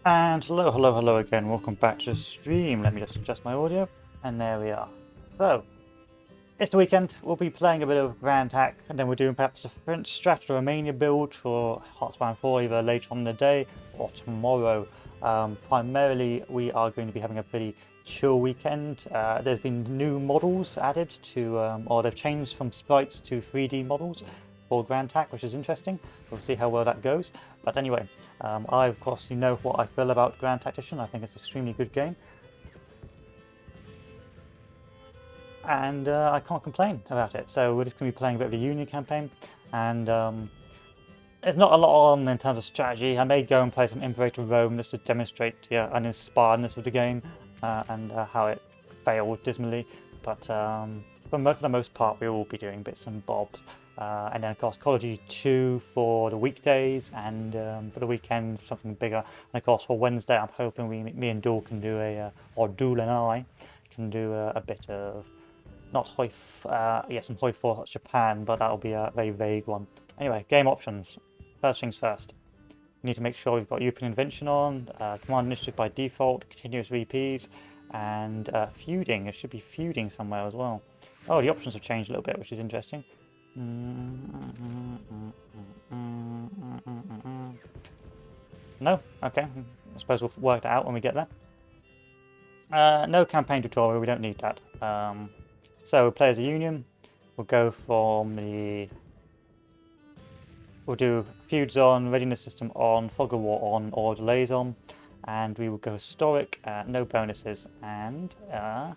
And hello again, welcome back to the stream. Let me just adjust my audio, and there we are. So, it's the weekend, we'll be playing a bit of Grand Attack, and then we're doing perhaps a French Strata Romania build for Hearthstone 4 either later on in the day or tomorrow. Primarily, we are going to be having a pretty chill weekend. There's been new models added to, or they've changed from sprites to 3D models for Grand Attack, which is interesting. We'll see how well that goes. But anyway, I of course know what I feel about Grand Tactician. I think it's an extremely good game. And I can't complain about it. So we're just going to be playing a bit of the Union campaign. And there's not a lot on in terms of strategy. I may go and play some Imperator Rome just to demonstrate the uninspiredness of the game and how it failed dismally. But for the most part, we will be doing bits and bobs. And then, of course, Call of Duty 2 for the weekdays, and for the weekend, something bigger. And, of course, for Wednesday, I'm hoping me and Duel can do or Duel and I can do a bit of, not Hoi, some Hoi 4 Japan, but that'll be a very vague one. Anyway, game options. First things first. We need to make sure we've got European Invention on, Command Initiative by default, continuous VPs, and feuding. It should be feuding somewhere as well. Oh, the options have changed a little bit, which is interesting. No? Okay. I suppose we'll work it out when we get there. No campaign tutorial, we don't need that. So, play as a union. We'll go from the... We'll do feuds on, readiness system on, fog of war on, or delays on. And we will go historic, no bonuses. And I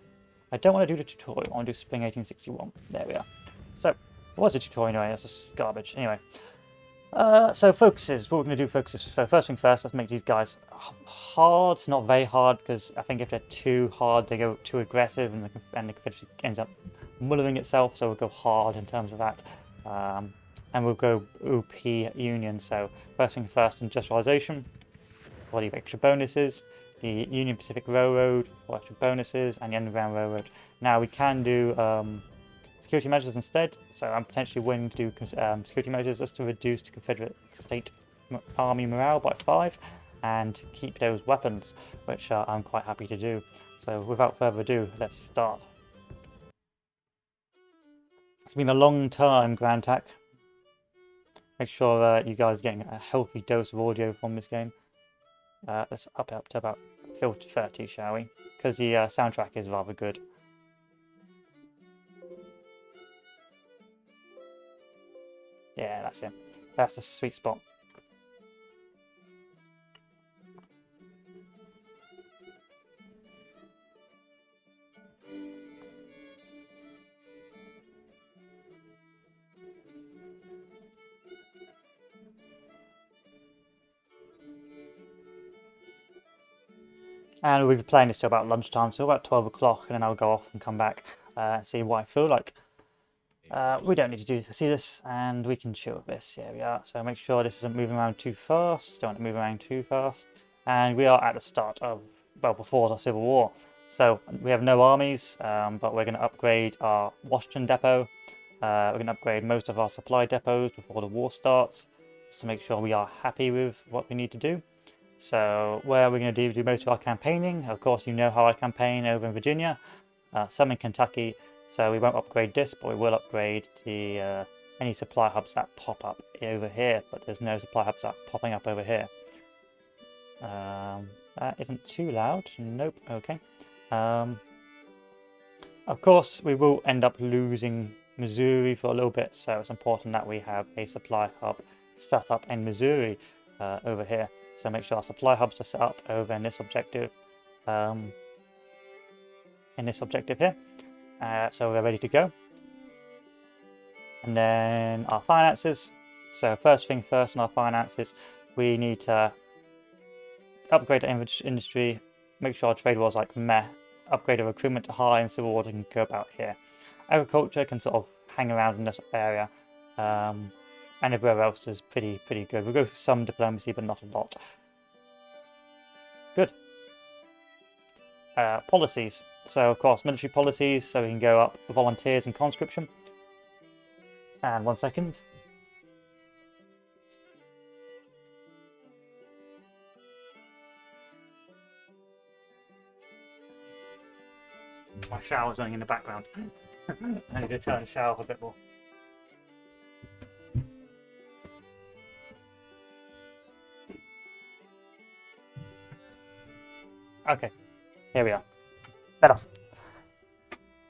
don't want to do the tutorial, I want to do Spring 1861. There we are. So, what was a tutorial anyway? That's just garbage. Anyway. So focuses. What we're going to do focuses. So first thing first, let's make these guys hard. Not very hard, because I think if they're too hard, they go too aggressive, and the Confederacy ends up mullering itself. So we'll go hard in terms of that. And we'll go OP Union. So first thing first, industrialization. For the extra bonuses. The Union Pacific Railroad for extra bonuses, and the Underground Railroad. Now we can do security measures instead, so I'm potentially willing to do security measures just to reduce the Confederate state army morale by 5 and keep those weapons, which I'm quite happy to do. So without further ado, let's start. It's been a long time, Grand Attack. Make sure you guys are getting a healthy dose of audio from this game. Let's up it up to about 30, shall we? Because the soundtrack is rather good. Yeah, that's it. That's the sweet spot. And we'll be playing this till about lunchtime, so about 12 o'clock, and then I'll go off and come back and see what I feel like. We don't need to see this, and we can chill with this. Here we are. So make sure this isn't moving around too fast. Don't want to move around too fast. And we are at the start of, well, before the Civil War. So we have no armies, but we're going to upgrade our Washington depot. We're going to upgrade most of our supply depots before the war starts, just to make sure we are happy with what we need to do. So where we're going to do most of our campaigning, of course you know how I campaign over in Virginia, some in Kentucky, so we won't upgrade this, but we will upgrade the any supply hubs that pop up over here, but there's no supply hubs that popping up over here. That isn't too loud, nope, okay. Of course we will end up losing Missouri for a little bit, so it's important that we have a supply hub set up in Missouri over here. So make sure our supply hubs are set up over in this objective here. So we're ready to go. And then our finances. So first thing first in our finances, we need to upgrade our industry, make sure our trade war's like meh, upgrade our recruitment to high, and civil war can go about here. Agriculture can sort of hang around in this area. And everywhere else is pretty good. We'll go for some diplomacy, but not a lot. Good. Policies. So, of course, military policies, so we can go up volunteers and conscription. And 1 second. my shower's running in the background. I need to turn the shower off a bit more. Okay, here we are. Better.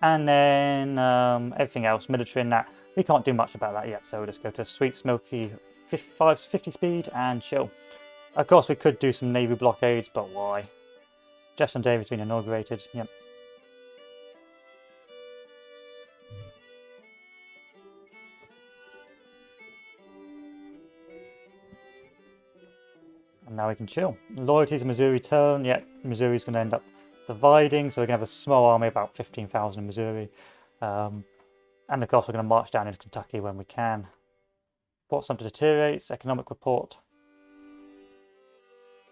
And then everything else, military and that, we can't do much about that yet, so we'll just go to sweet, smoky 50 speed and chill. Of course, we could do some navy blockades, but why? Jefferson Davis been inaugurated, yep. And now we can chill. Loyalties in Missouri turn, yeah, Missouri's going to end up dividing, so we're going to have a small army, about 15,000 in Missouri. And of course, we're going to march down into Kentucky when we can. Fort Sumter deteriorates, economic report.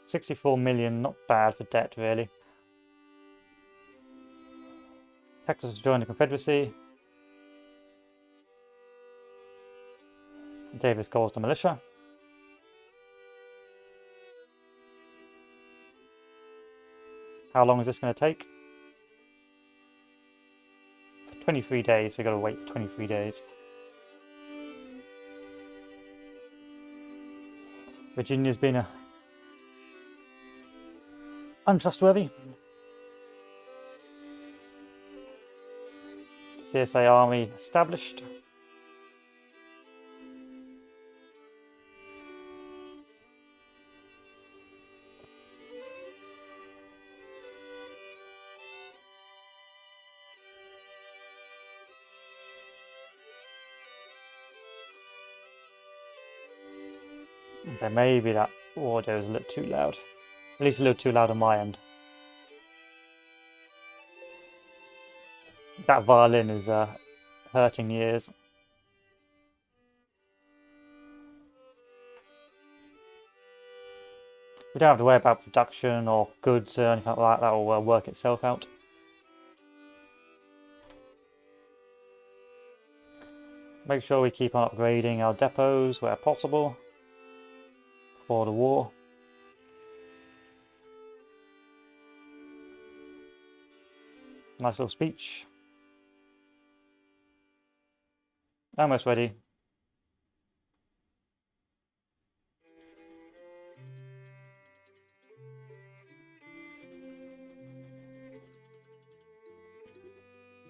64 million, not bad for debt, really. Texas has joined the Confederacy. Davis calls the militia. How long is this going to take? For 23 days, we've got to wait 23 days. Virginia's been untrustworthy. CSA army established. Okay, maybe that audio is a little too loud. At least a little too loud on my end. That violin is hurting the ears. We don't have to worry about production or goods or anything like that. That will work itself out. Make sure we keep on upgrading our depots where possible for the war. Nice little speech. Almost ready.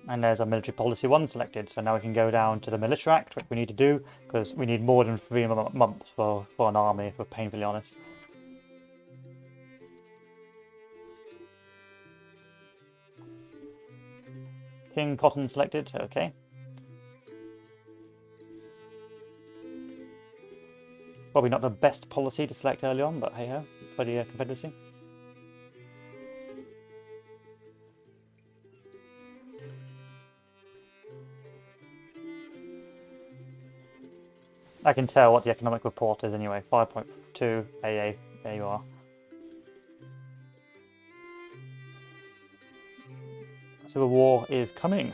And there's our military policy 1 selected. So now we can go down to the Militia Act, which we need to do, because we need more than 3 months for an army, if we're painfully honest. King Cotton selected, okay. Probably not the best policy to select early on, but hey ho, for the Confederacy. I can tell what the economic report is anyway, 5.2 AA, there you are. Civil War is coming.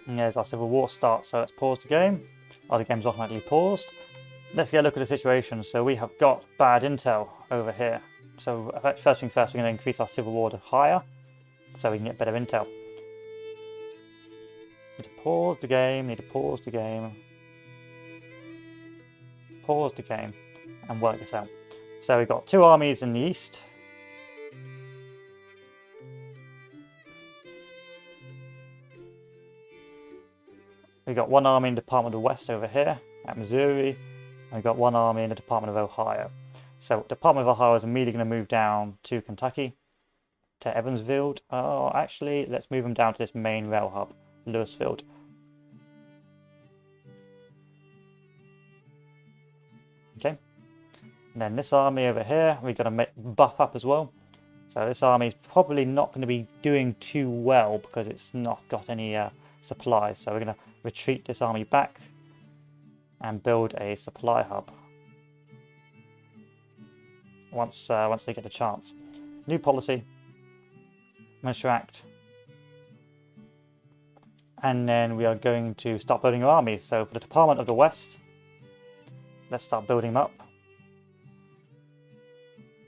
And there's our Civil War start, so let's pause the game. Oh, the game's automatically paused. Let's get a look at the situation. So we have got bad intel over here. So first thing first, we're going to increase our Civil War to higher, so we can get better intel. Need to pause the game, pause the game, and work this out. So we've got 2 armies in the east. We've got 1 army in the Department of the West over here at Missouri, and we've got 1 army in the Department of Ohio. So Department of Ohio is immediately going to move down to Kentucky, to Evansville. Oh, actually, let's move them down to this main rail hub, Louisville. Okay, and then this army over here, we're going to buff up as well. So this army is probably not going to be doing too well because it's not got any supplies. So we're going to retreat this army back and build a supply hub once they get a chance. New policy, Militia Act, and then we are going to start building our armies. So for the Department of the West, let's start building them up.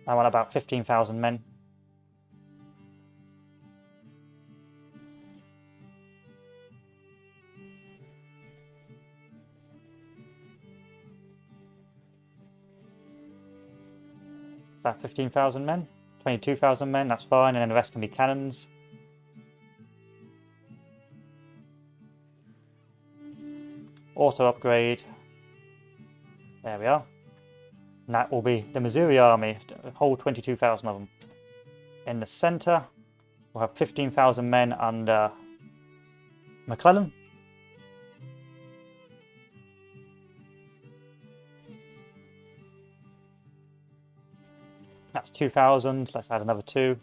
I want about 15,000 men. Is that 15,000 men? 22,000 men, that's fine, and then the rest can be cannons. Auto upgrade. There we are. And that will be the Missouri Army, a whole 22,000 of them. In the centre, we'll have 15,000 men under McClellan. That's 2,000. Let's add another 2.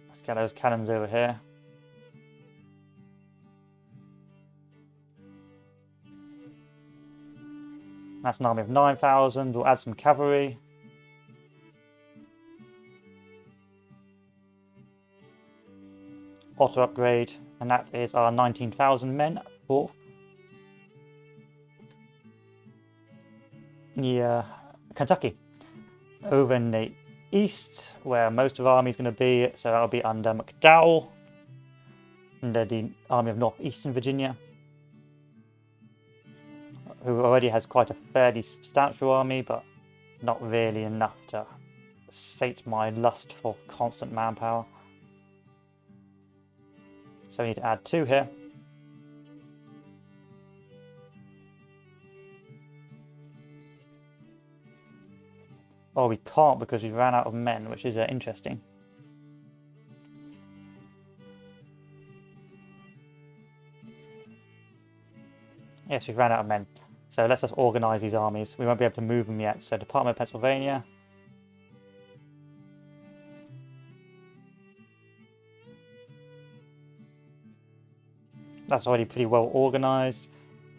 Let's get those cannons over here. That's an army of 9,000. We'll add some cavalry. Auto upgrade, and that is our 19,000 men for Kentucky. Over in the east, where most of our army is going to be, so that'll be under McDowell, under the Army of Northeastern Virginia, who already has quite a fairly substantial army, but not really enough to sate my lust for constant manpower. So we need to add 2 here. Oh, we can't because we ran out of men, which is interesting. Yes, we've ran out of men. So let's just organise these armies. We won't be able to move them yet. So Department of Pennsylvania. That's already pretty well organised.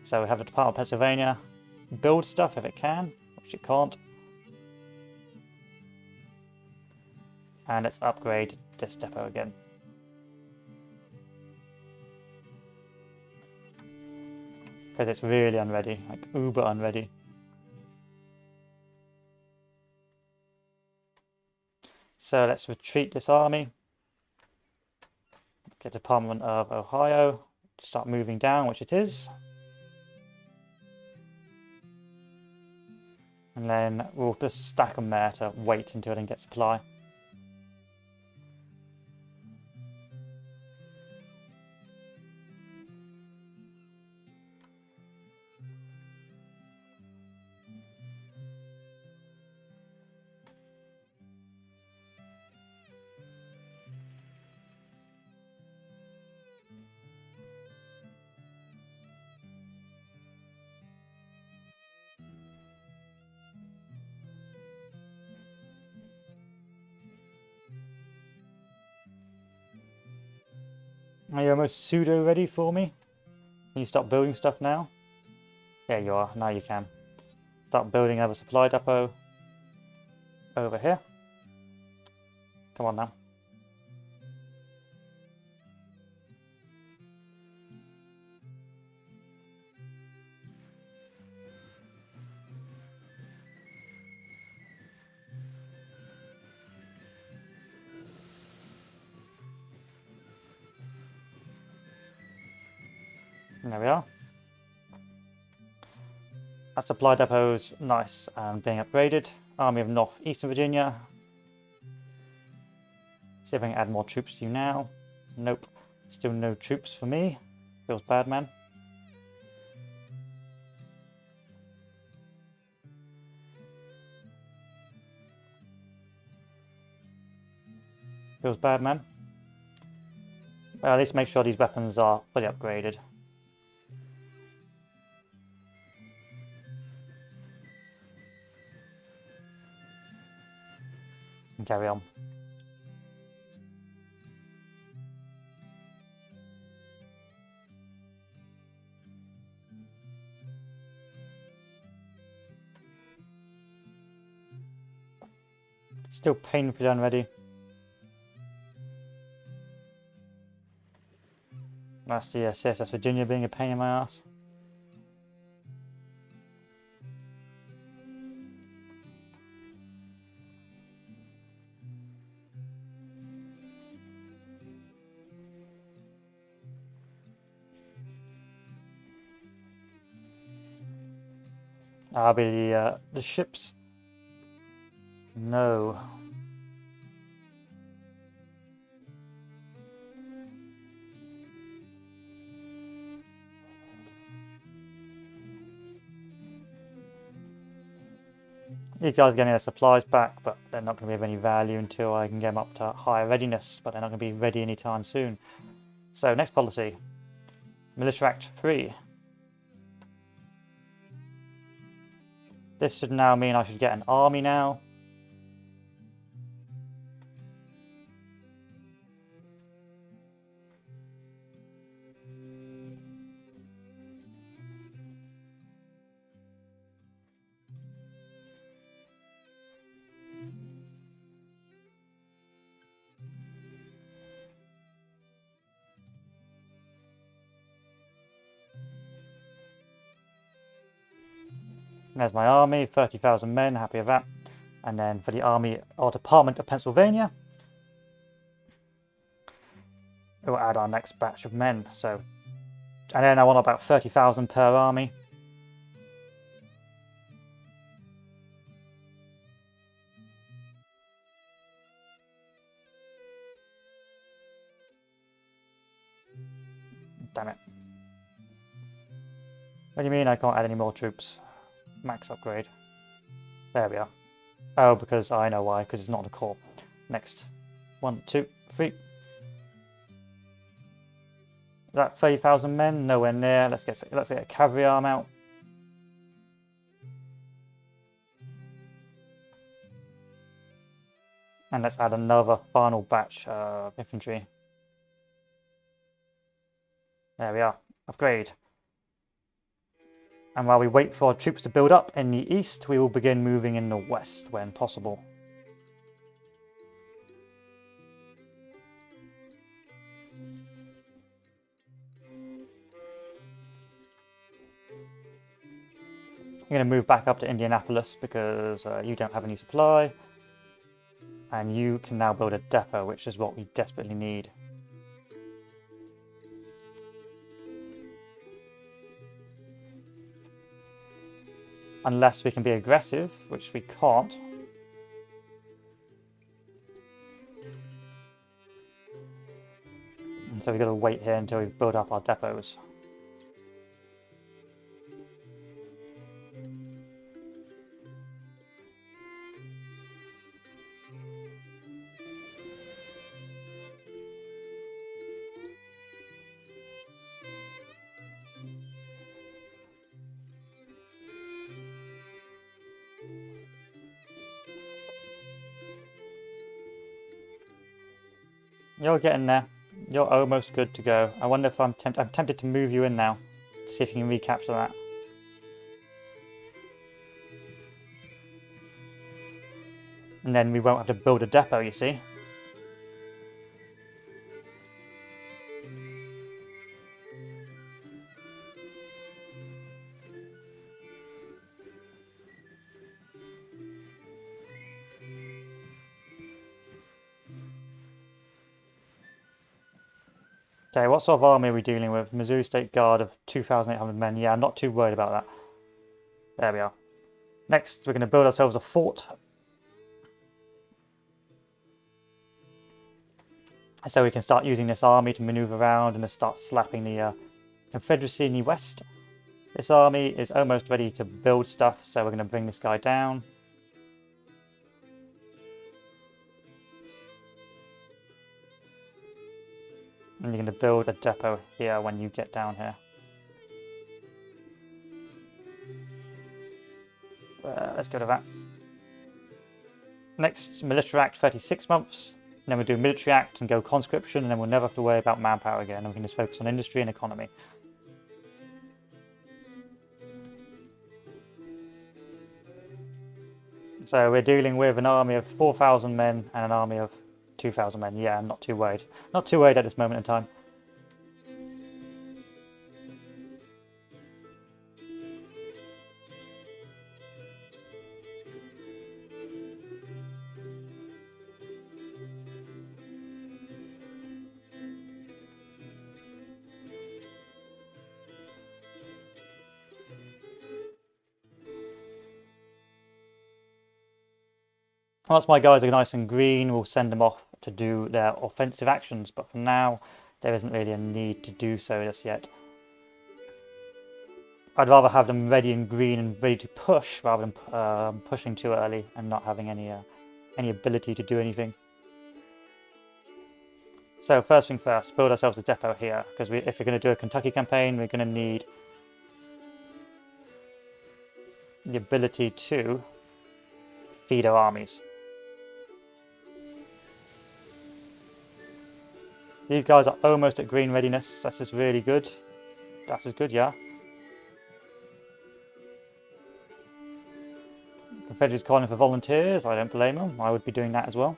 So we have the Department of Pennsylvania build stuff if it can, which it can't. And let's upgrade this depot again. Because it's really unready, like uber unready. So let's retreat this army. Let's get Department of Ohio to start moving down, which it is. And then we'll just stack them there to wait until they get supply. Are you almost pseudo ready for me? Can you start building stuff now? There you are, now you can. Start building another supply depot over here. Come on now. And there we are. That supply depot's nice and being upgraded. Army of Northeastern Virginia. See if I can add more troops to you now. Nope. Still no troops for me. Feels bad, man. Feels bad, man. Well, at least make sure these weapons are fully upgraded. And carry on. Still painfully unready. That's the CSS Virginia being a pain in my ass. I'll be the ships. No. These guys are getting their supplies back, but they're not going to be of any value until I can get them up to higher readiness, but they're not going to be ready anytime soon. So, next policy. Militia Act 3. This should now mean I should get an army now. There's my army, 30,000 men, happy with that. And then for the army or Department of Pennsylvania, we'll add our next batch of men. So, and then I want about 30,000 per army. Damn it. What do you mean I can't add any more troops? Max upgrade. There we are. Oh, because I know why, because it's not a core. Next. 1, 2, 3. Is that 30,000 men? Nowhere near. Let's get a cavalry arm out. And let's add another final batch of infantry. There we are. Upgrade. And while we wait for our troops to build up in the east, we will begin moving in the west when possible. I'm going to move back up to Indianapolis because you don't have any supply. And you can now build a depot, which is what we desperately need. Unless we can be aggressive, which we can't. And so we've got to wait here until we build up our depots. You're getting there. You're almost good to go. I wonder if I'm tempted to move you in now. To see if you can recapture that. And then we won't have to build a depot, you see. Okay, what sort of army are we dealing with? Missouri State Guard of 2,800 men. Yeah, I'm not too worried about that. There we are. Next, we're going to build ourselves a fort. So we can start using this army to maneuver around and to start slapping the Confederacy in the west. This army is almost ready to build stuff, so we're going to bring this guy down. And you're going to build a depot here when you get down here. Let's go to that. Next, Military Act, 36 months. And then we'll do Military Act and go Conscription, and then we'll never have to worry about manpower again. And we can just focus on industry and economy. So we're dealing with an army of 4,000 men and an army of 2,000 men. Yeah, I'm not too worried. Not too worried at this moment in time. Once my guys are nice and green, we'll send them off to do their offensive actions, but for now, there isn't really a need to do so just yet. I'd rather have them ready and green and ready to push rather than pushing too early and not having any ability to do anything. So first thing first, build ourselves a depot here, because if we're going to do a Kentucky campaign, we're going to need the ability to feed our armies. These guys are almost at green readiness. That's just really good. That's as good, yeah. Confederates calling for volunteers. I don't blame them. I would be doing that as well.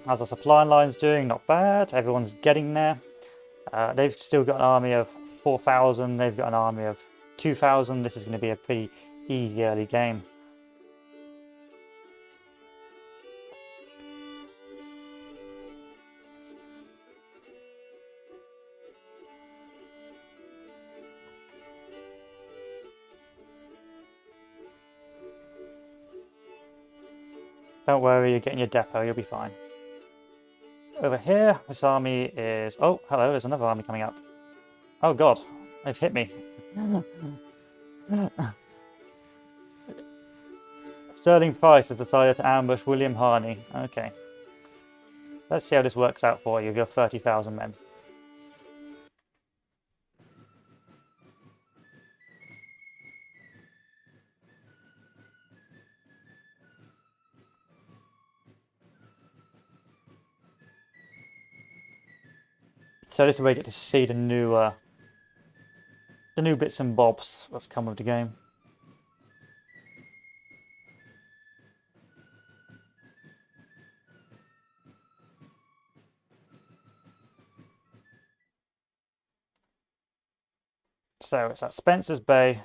How's our supply lines doing? Not bad. Everyone's getting there. They've still got an army of 4,000. They've got an army of 2,000. This is going to be a pretty easy early game. Don't worry, you're getting your depot. You'll be fine. Over here, this army is... Oh, hello, there's another army coming up. Oh god, they've hit me. Sterling Price has decided to ambush William Harney. Okay. Let's see how this works out for you, your 30,000 men. So this is where you get to see the new bits and bobs that's come with the game. So it's at Spencer's Bay.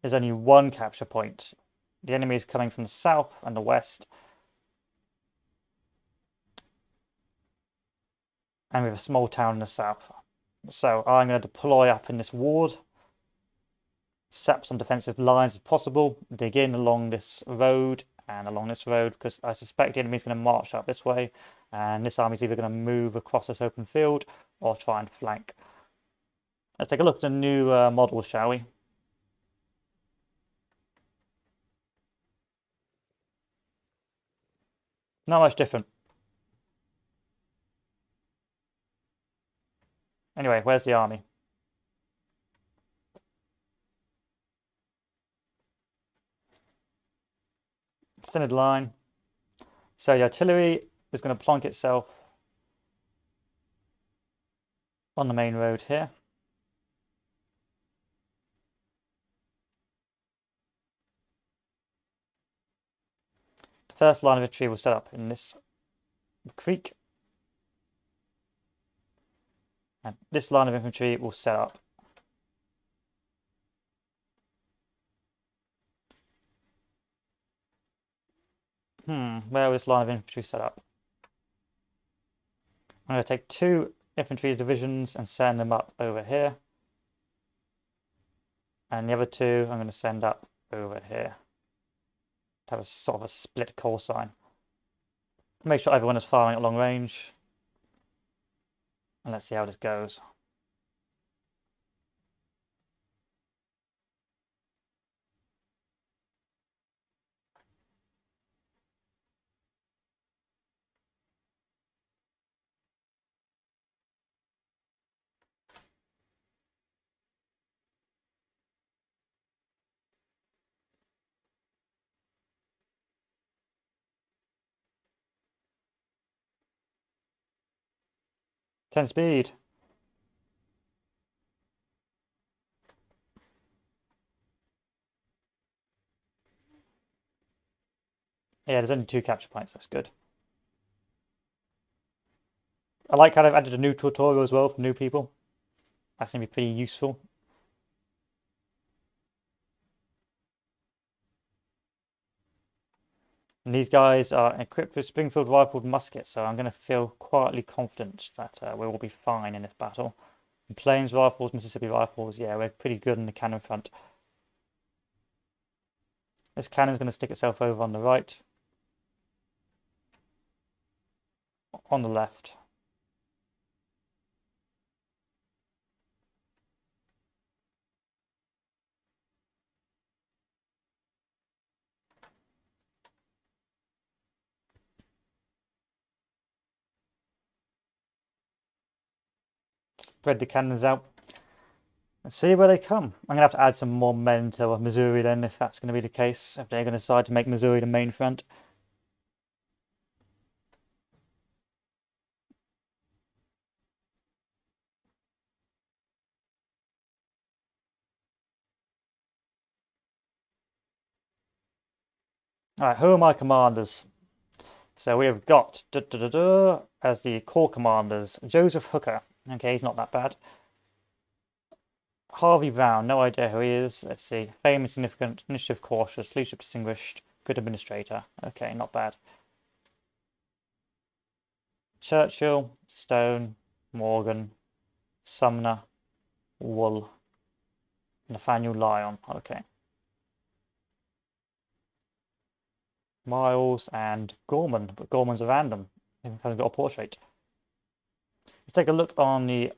There's only one capture point. The enemy is coming from the south and the west. And we have a small town in the south. So I'm going to deploy up in this ward, set up some defensive lines if possible, dig in along this road and along this road, because I suspect the enemy is going to march up this way, and this army is either going to move across this open field or try and flank. Let's take a look at the new model, shall we? Not much different. Anyway, where's the army? Extended line. So the artillery is going to plonk itself on the main road here. The first line of infantry will set up in this creek. And this line of infantry will set up where will this line of infantry set up? I'm going to take 2 infantry divisions and send them up over here. And the other 2 I'm going to send up over here. To have a sort of a split call sign. Make sure everyone is firing at long range. And let's see how this goes. Ten speed. Yeah, there's only 2 capture points, that's good. I like how they've added a new tutorial as well for new people. That's going to be pretty useful. And these guys are equipped with Springfield rifled muskets, so I'm going to feel quietly confident that we will be fine in this battle. And Plains rifles, Mississippi rifles, yeah, we're pretty good in the cannon front. This cannon's going to stick itself over on the right. On the left. Spread the cannons out. Let's see where they come. I'm going to have to add some more men to Missouri then, if that's going to be the case. If they're going to decide to make Missouri the main front. Alright, who are my commanders? So we have got, as the corps commanders, Joseph Hooker. Okay, he's not that bad. Harvey Brown, no idea who he is. Let's see. Fame, significant, initiative cautious, leadership distinguished, good administrator. Okay, not bad. Churchill, Stone, Morgan, Sumner, Wool, Nathaniel Lyon. Okay. Miles and Gorman, but Gorman's a random. He hasn't got a portrait. Let's take a look on the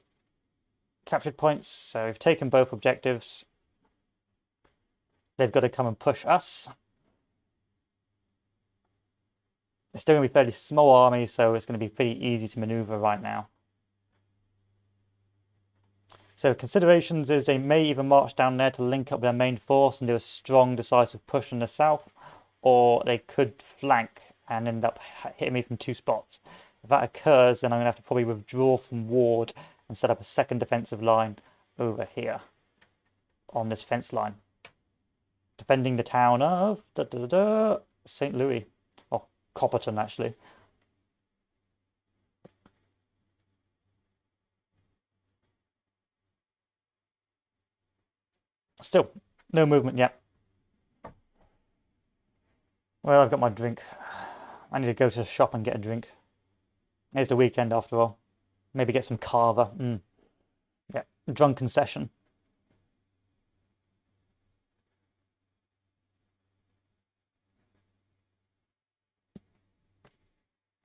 captured points. So we've taken both objectives. They've got to come and push us. It's still going to be a fairly small army, so it's going to be pretty easy to maneuver right now. So considerations is they may either march down there to link up their main force and do a strong, decisive push in the south, or they could flank and end up hitting me from two spots. If that occurs, then I'm going to have to probably withdraw from Ward and set up a second defensive line over here on this fence line, defending the town of St. Louis, or Copperton actually. Still, no movement yet. Well, I've got my drink. I need to go to the shop and get a drink. It's the weekend after all. Maybe get some Carver. Yeah, drunken session.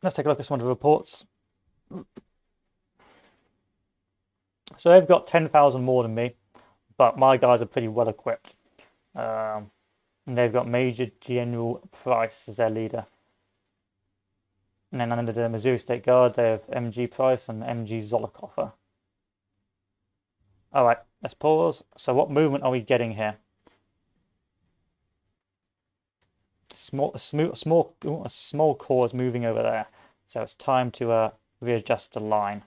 Let's take a look at some of the reports. So they've got 10,000 more than me, but my guys are pretty well equipped. And they've got Major General Price as their leader. And then under the Missouri State Guard, they have MG Price and MG Zollicoffer. All right, let's pause. So what movement are we getting here? A small corps is moving over there. So it's time to readjust the line.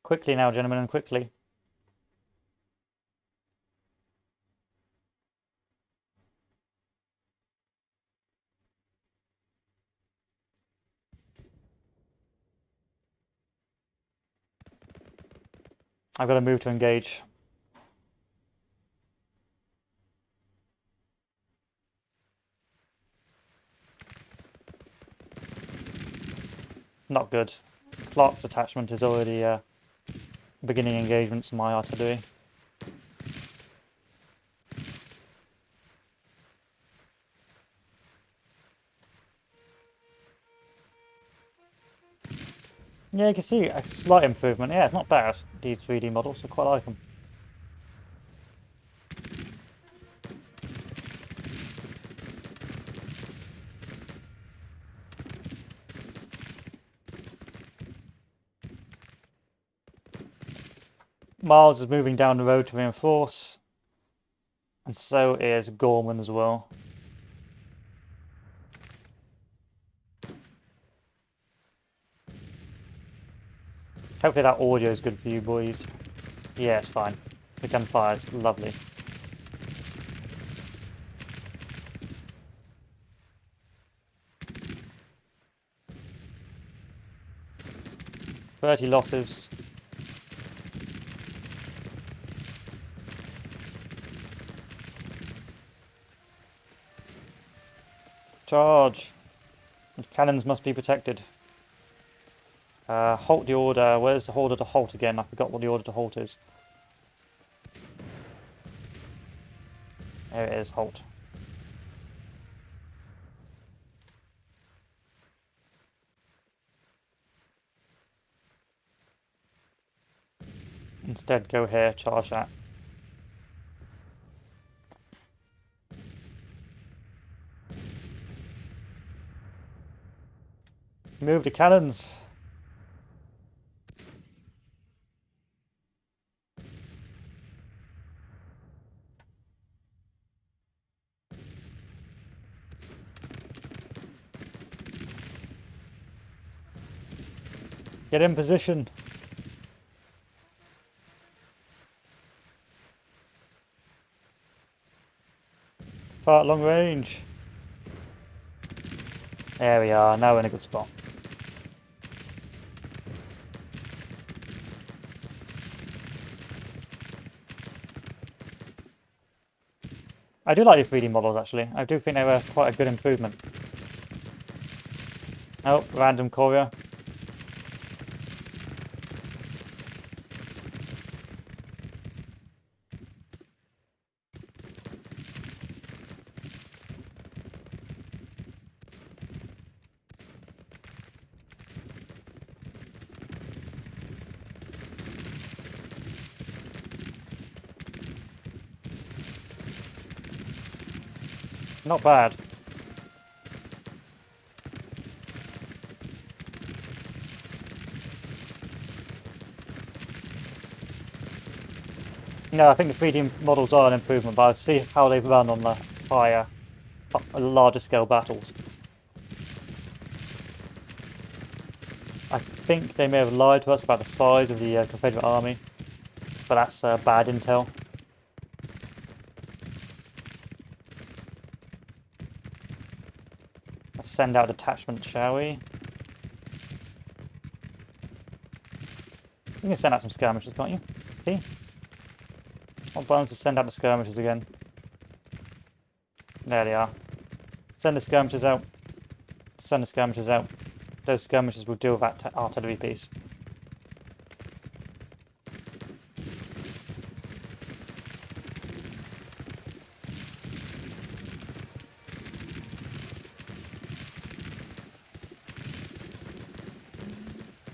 Quickly now, gentlemen, and quickly. I've got to move to engage. Not good. Clark's attachment is already beginning engagements in my artillery. Yeah, you can see a slight improvement. Yeah, it's not bad. These 3D models, I quite like them. Miles is moving down the road to reinforce. And so is Gorman as well. Hopefully that audio is good for you boys. Yeah, it's fine. The gunfire's lovely. $30 losses. Charge! The cannons must be protected. Halt the order. Where's the order to halt again? I forgot what the order to halt is. There it is, halt. Instead, go here, charge that. Move the cannons! Get in position! Fire at long range! There we are, now we're in a good spot. I do like the 3D models actually. I do think they were quite a good improvement. Oh, random courier. Not bad. No, I think the 3D models are an improvement, but I'll see how they run on the higher, larger scale battles. I think they may have lied to us about the size of the Confederate army, but that's bad intel. Let's send out detachments, shall we? You can send out some skirmishers, can't you? See? What bones to send out the skirmishers again? There they are. Send the skirmishers out. Send the skirmishers out. Those skirmishers will deal with that artillery piece.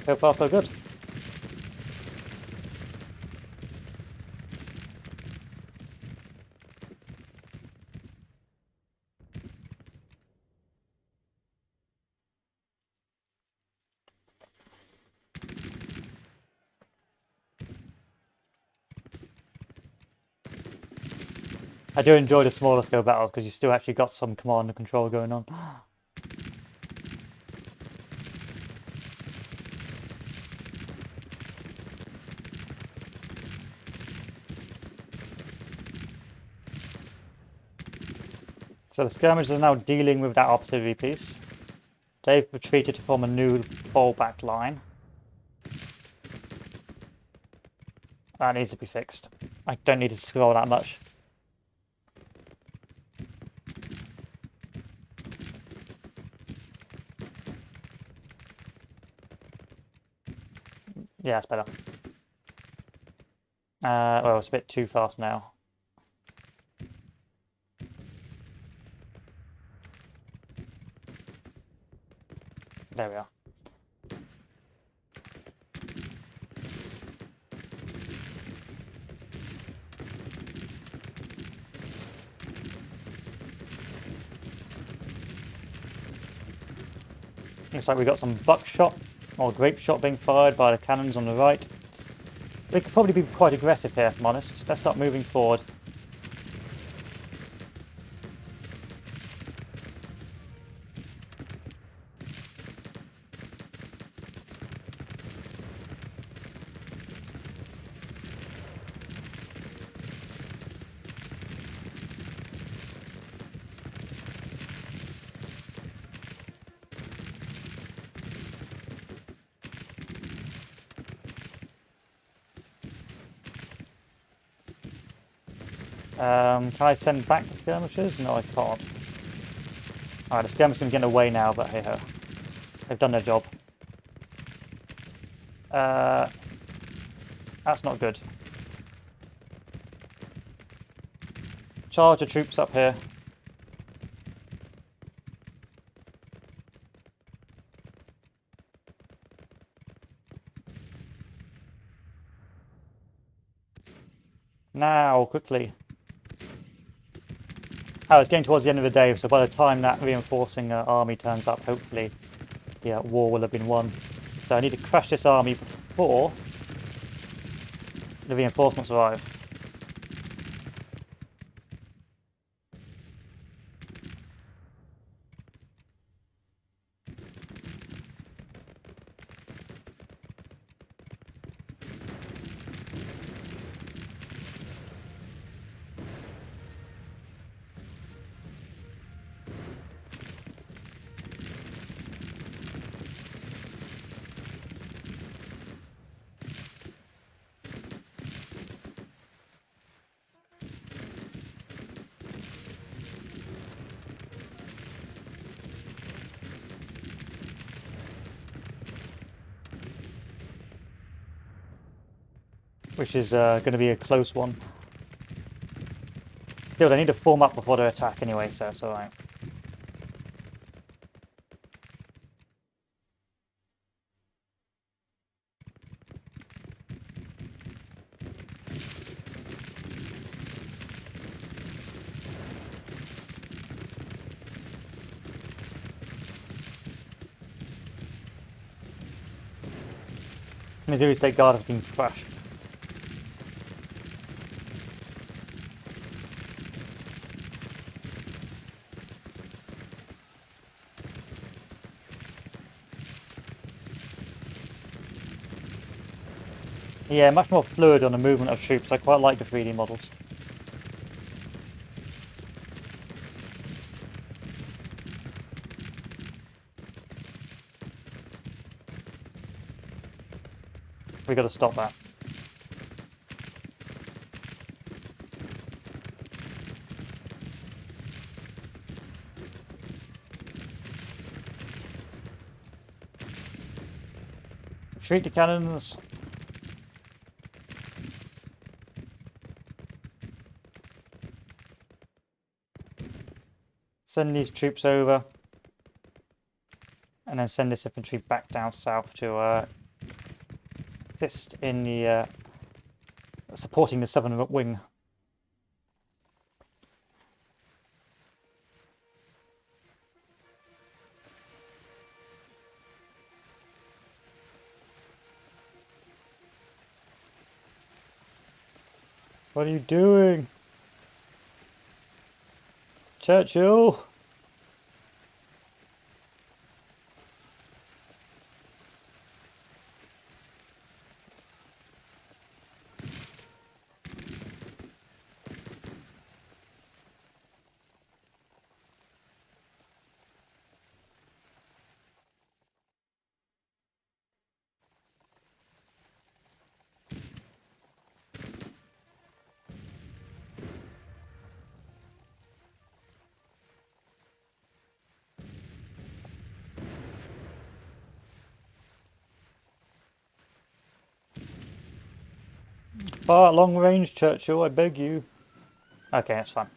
So far, so good. I do enjoy the smaller scale battles because you still actually got some command and control going on. So the skirmishers are now dealing with that artillery piece. They've retreated to form a new fallback line. That needs to be fixed. I don't need to scroll that much. Yeah, it's better. Well, it's a bit too fast now. There we are. Looks like we got some buckshot or grape shot being fired by the cannons on the right. We could probably be quite aggressive here, if I'm honest. Let's start moving forward. Can I send back the skirmishers? No, I can't. Alright, the skirmishers can get away now, but hey ho. They've done their job. That's not good. Charge the troops up here. Now, quickly. Oh, it's getting towards the end of the day, so by the time that reinforcing army turns up, hopefully the war will have been won. So I need to crush this army before the reinforcements arrive. Which is going to be a close one. Still, they need to form up before they attack anyway, so it's alright. Missouri State Guard has been crushed. Yeah, much more fluid on the movement of troops. I quite like the 3D models. We got to stop that. Retreat the cannons. Send these troops over. And then send this infantry back down south to assist in the supporting the southern wing. What are you doing? Churchill! Far long range, Churchill, I beg you. Okay, that's fine.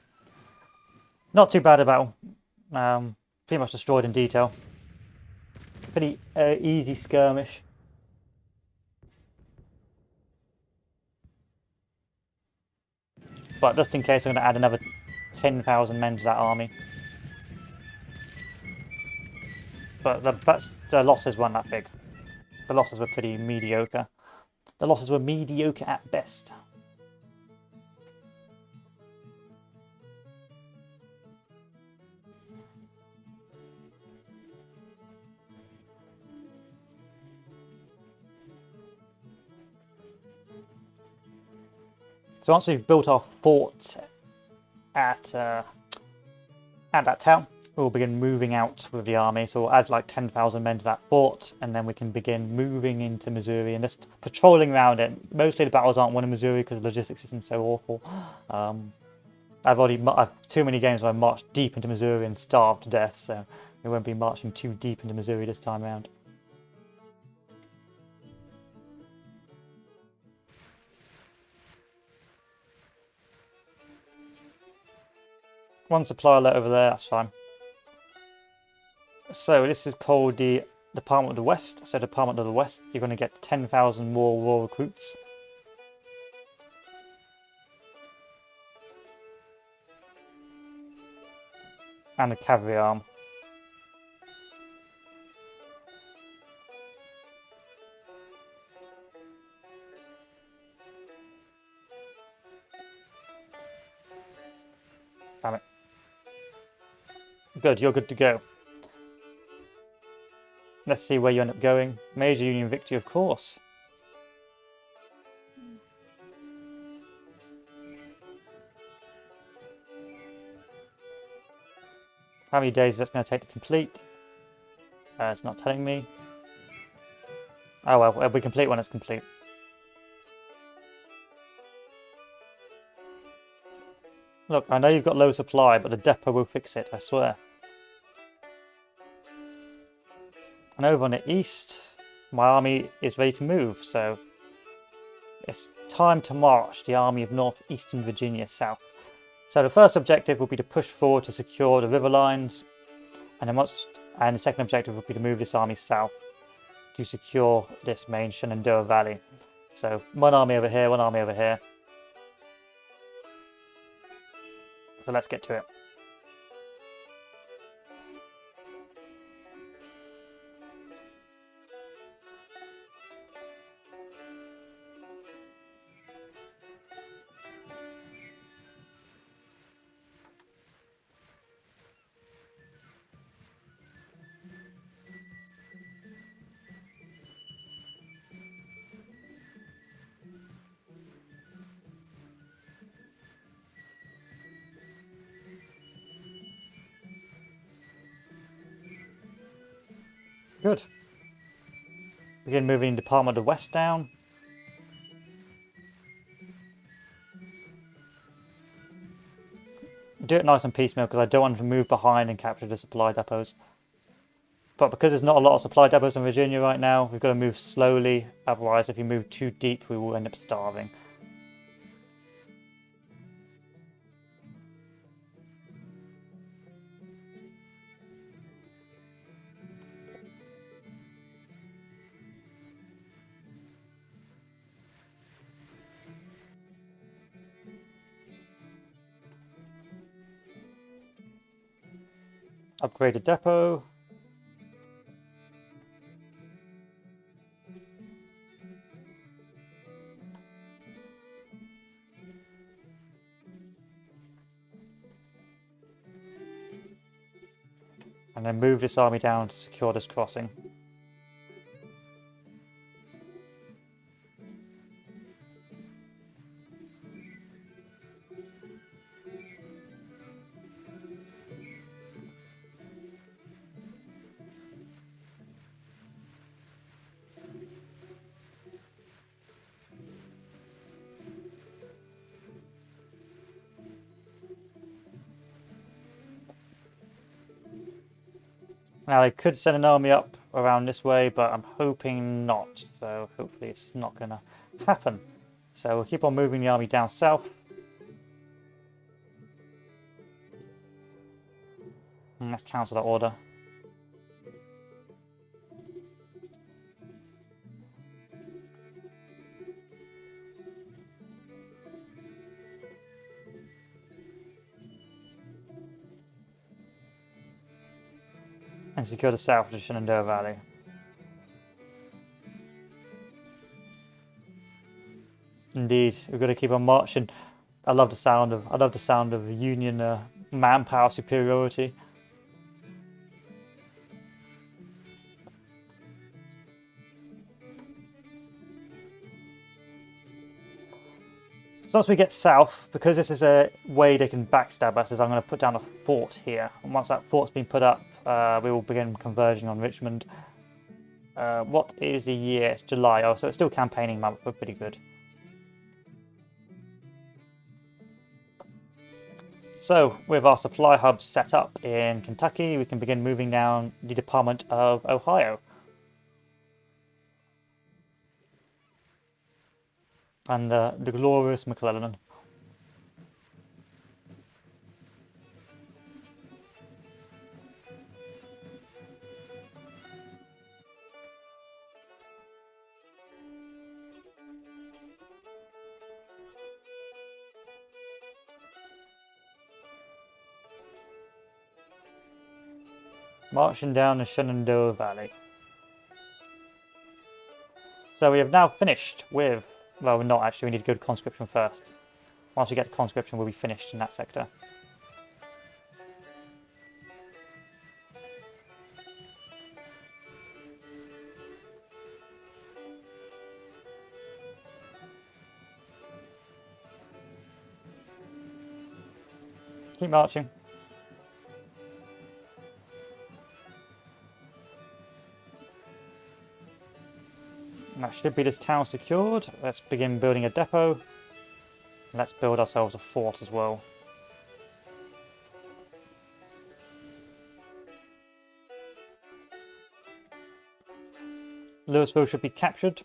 Not too bad a battle. Pretty much destroyed in detail. Pretty easy skirmish. But just in case, I'm going to add another 10,000 men to that army. But the losses weren't that big. The losses were pretty mediocre. The losses were mediocre at best. So once we've built our fort at that town, we'll begin moving out with the army. So we'll add like 10,000 men to that fort, and then we can begin moving into Missouri and just patrolling around it. Mostly the battles aren't won in Missouri because the logistics system's so awful. I've too many games where I marched deep into Missouri and starved to death, so we won't be marching too deep into Missouri this time around. One supply alert over there, that's fine. So this is called the Department of the West. So Department of the West, you're going to get 10,000 more raw recruits. And a cavalry arm. Damn it. Good, you're good to go. Let's see where you end up going. Major Union victory, of course. How many days is that going to take to complete? It's not telling me. Oh well, it'll be complete when it's complete. Look, I know you've got low supply, but the depot will fix it, I swear. And over on the east, my army is ready to move, so it's time to march the army of northeastern Virginia south. So the first objective will be to push forward to secure the river lines, and the second objective will be to move this army south to secure this main Shenandoah Valley. So one army over here, one army over here. So let's get to it. Good. Begin moving Department of the West down. Do it nice and piecemeal because I don't want to move behind and capture the supply depots. But because there's not a lot of supply depots in Virginia right now, we've got to move slowly. Otherwise, if you move too deep, we will end up starving. Upgrade a depot. And then move this army down to secure this crossing. Now they could send an army up around this way, but I'm hoping not. So hopefully it's not going to happen. So we'll keep on moving the army down south. And let's cancel that order. And secure the south of the Shenandoah Valley. Indeed, we've got to keep on marching. I love the sound of Union manpower superiority. So once we get south, because this is a way they can backstab us, is I'm going to put down a fort here. And once that fort's been put up, we will begin converging on Richmond. What is the year? It's July. Oh, so it's still campaigning month. We're pretty good. So, with our supply hubs set up in Kentucky, we can begin moving down the Department of Ohio. And the glorious McClellan. Marching down the Shenandoah Valley. So we have now finished with... Well, we're not actually, we need to go to conscription first. Once we get to conscription, we'll be finished in that sector. Keep marching. That should be this town secured. Let's begin building a depot. Let's build ourselves a fort as well. Louisville should be captured.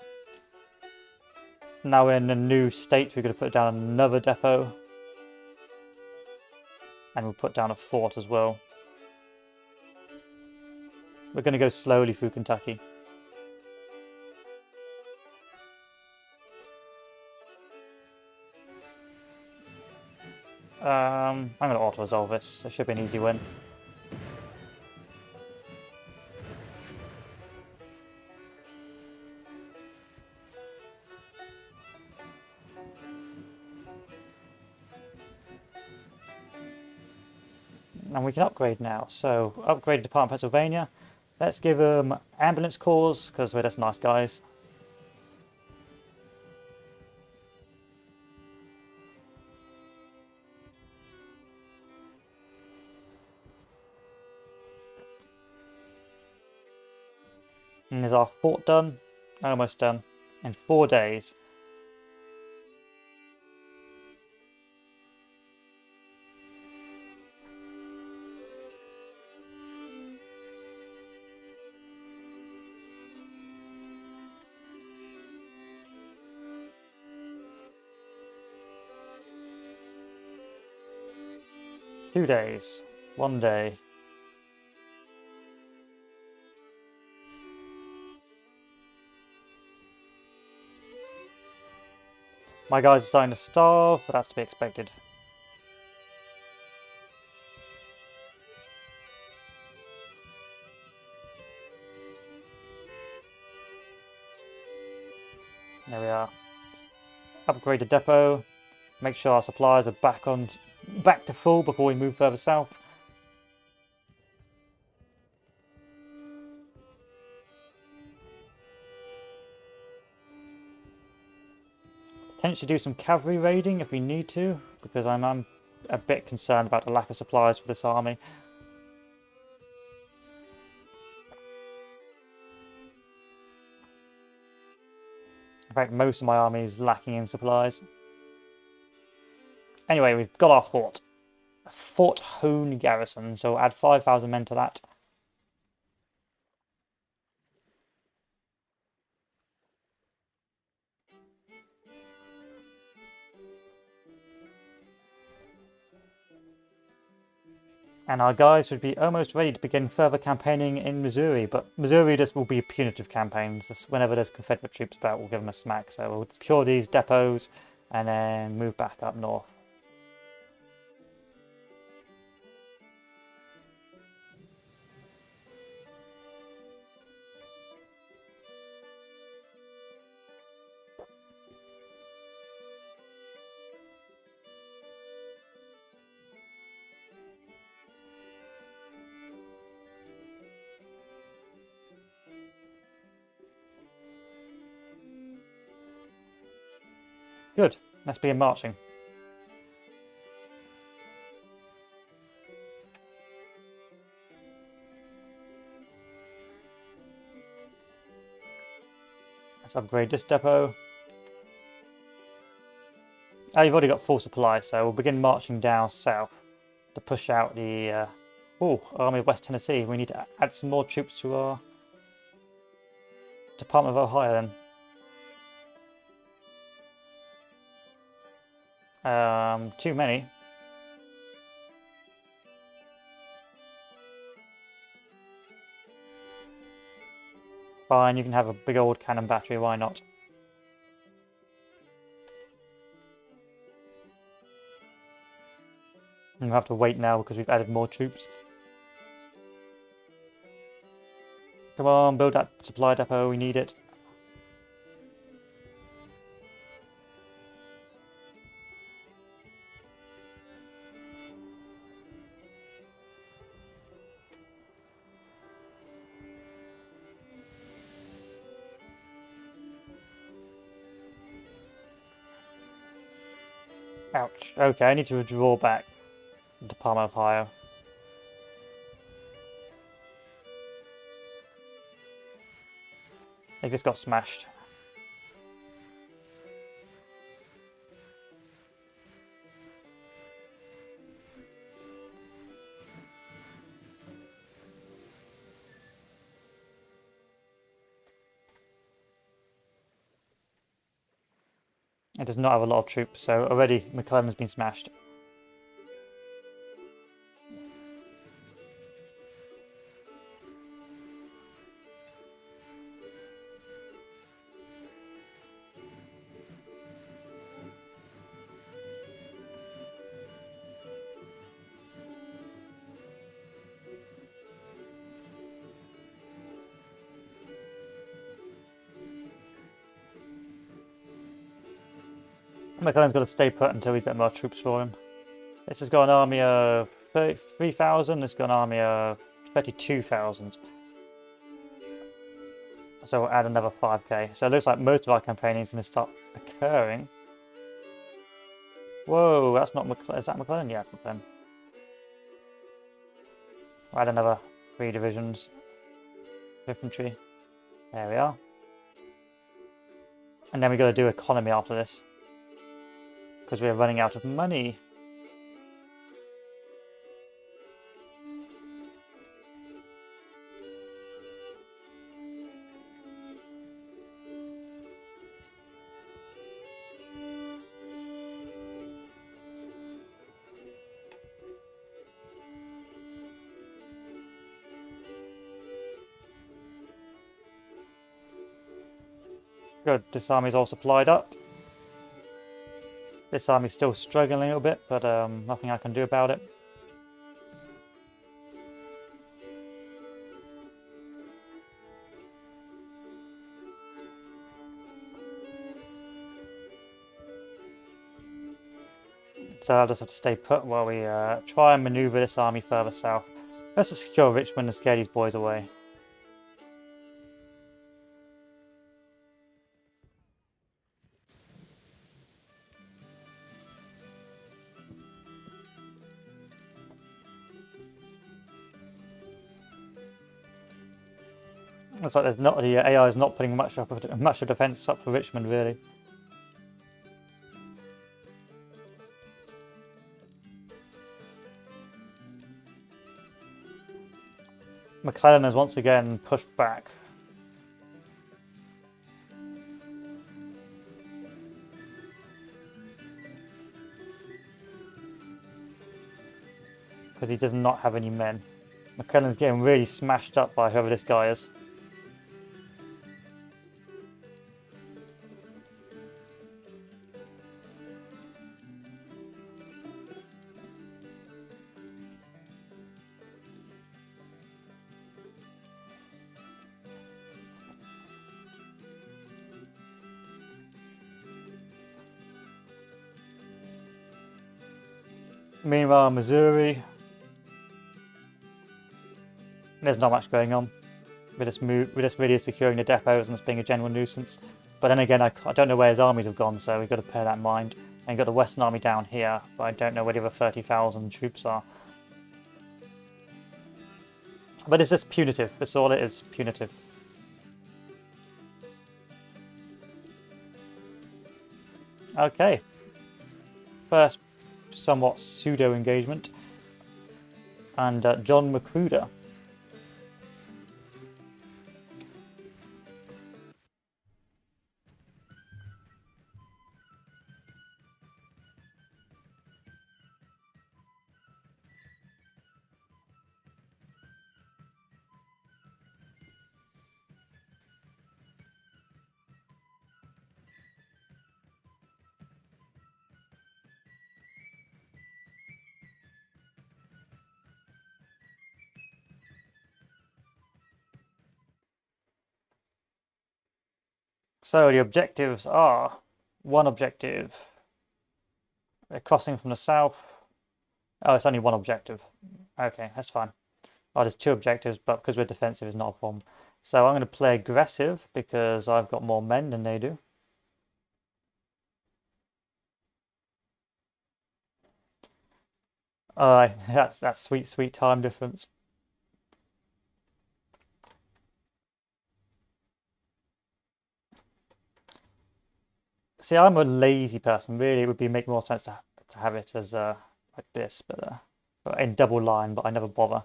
Now we're in a new state, we're going to put down another depot. And we'll put down a fort as well. We're going to go slowly through Kentucky. I'm going to auto-resolve this. It should be an easy win. And we can upgrade now. So, upgrade Department of Pennsylvania. Let's give them ambulance corps, because we're just nice guys. And is our fort done? Almost done. In 4 days. Two days. 1 day. My guys are starting to starve, but that's to be expected. There we are. Upgrade the depot. Make sure our supplies are back to full before we move further south. Potentially do some cavalry raiding if we need to, because I'm a bit concerned about the lack of supplies for this army. In fact, most of my army is lacking in supplies. Anyway, we've got our fort. Fort Hoon Garrison, so add 5,000 men to that. And our guys should be almost ready to begin further campaigning in Missouri, but Missouri just will be a punitive campaign. Just whenever there's Confederate troops about, we'll give them a smack. So we'll secure these depots and then move back up north. Good. Let's begin marching. Let's upgrade this depot. Oh, you've already got full supply, so we'll begin marching down south. to push out the Army of West Tennessee. We need to add some more troops to our Department of Ohio then. Too many. Fine, you can have a big old cannon battery, why not? And we'll have to wait now because we've added more troops. Come on, build that supply depot, we need it. Ouch. Okay, I need to draw back the Department of Ohio. They just got smashed. It does not have a lot of troops, so already McClellan has been smashed. McClellan's got to stay put until we get more troops for him. This has got an army of 33,000, this has got an army of 32,000. So we'll add another 5k. So it looks like most of our campaigning is going to start occurring. Whoa, that's not McClellan. Is that McClellan? Yeah, it's McClellan. We'll add another 3 divisions. Infantry. There we are. And then we've got to do economy after this. Because we're running out of money. Good, this army's all supplied up. This army's still struggling a little bit, but nothing I can do about it. So I'll just have to stay put while we try and maneuver this army further south. Let's just secure Richmond and scare these boys away. Looks like there's not the AI is not putting much of defence up for Richmond really. McClellan has once again pushed back. Because he does not have any men. McClellan's getting really smashed up by whoever this guy is. Meanwhile, Missouri, there's not much going on. We're just really securing the depots and it's being a general nuisance. But then again, I don't know where his armies have gone, so we've got to bear that in mind. And you've got the Western Army down here, but I don't know where the other 30,000 troops are. But it's just punitive. That's all it is, punitive. Okay. First somewhat pseudo engagement. and John Macruder. So the objectives are one objective. They're crossing from the south. Oh, it's only one objective. Okay, that's fine. Oh, there's two objectives, but because we're defensive, it's not a problem. So I'm going to play aggressive because I've got more men than they do. That's sweet, sweet time difference. See, I'm a lazy person. Really, it would make more sense to have it as like this, but in double line. But I never bother.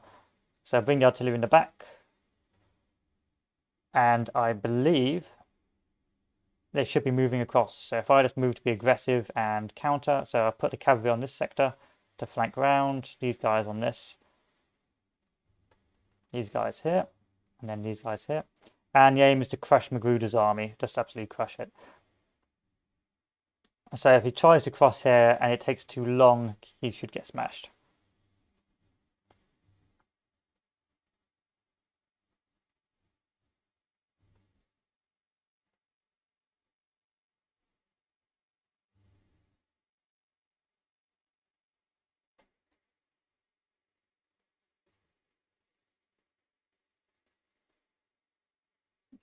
So bring the artillery in the back, and I believe they should be moving across. So if I just move to be aggressive and counter, so I put the cavalry on this sector to flank round. These guys on this. These guys here, and then these guys here. And the aim is to crush Magruder's army. Just absolutely crush it. So if he tries to cross here and it takes too long, he should get smashed.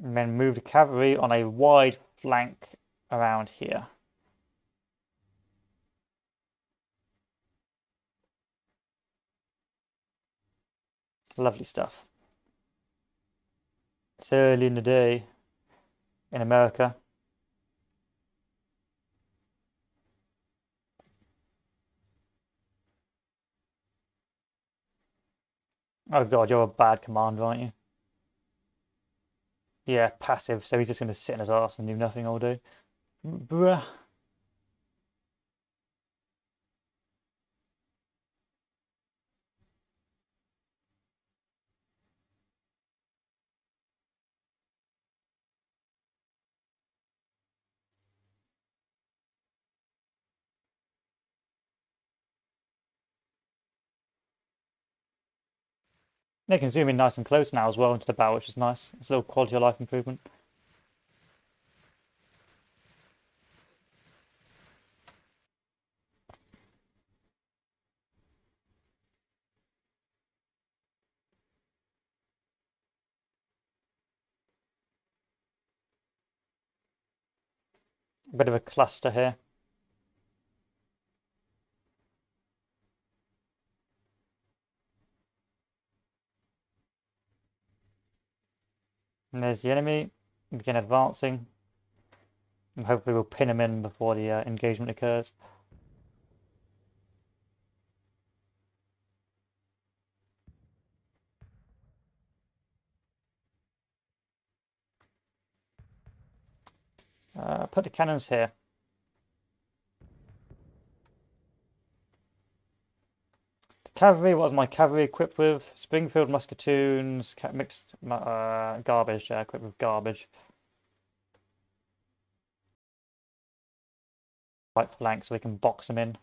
And then move the cavalry on a wide flank around here. Lovely stuff. It's early in the day in America. Oh god, you're a bad commander, aren't you? Yeah, passive, so he's just going to sit in his arse and do nothing all day. Bruh. They can zoom in nice and close now as well into the battle, which is nice. It's a little quality of life improvement. A bit of a cluster here. And there's the enemy. Begin advancing. And hopefully we'll pin him in before the engagement occurs. Put the cannons here. The cavalry, what was my cavalry equipped with? Springfield musketoons, mixed garbage, equipped with garbage. Right flank so we can box them in.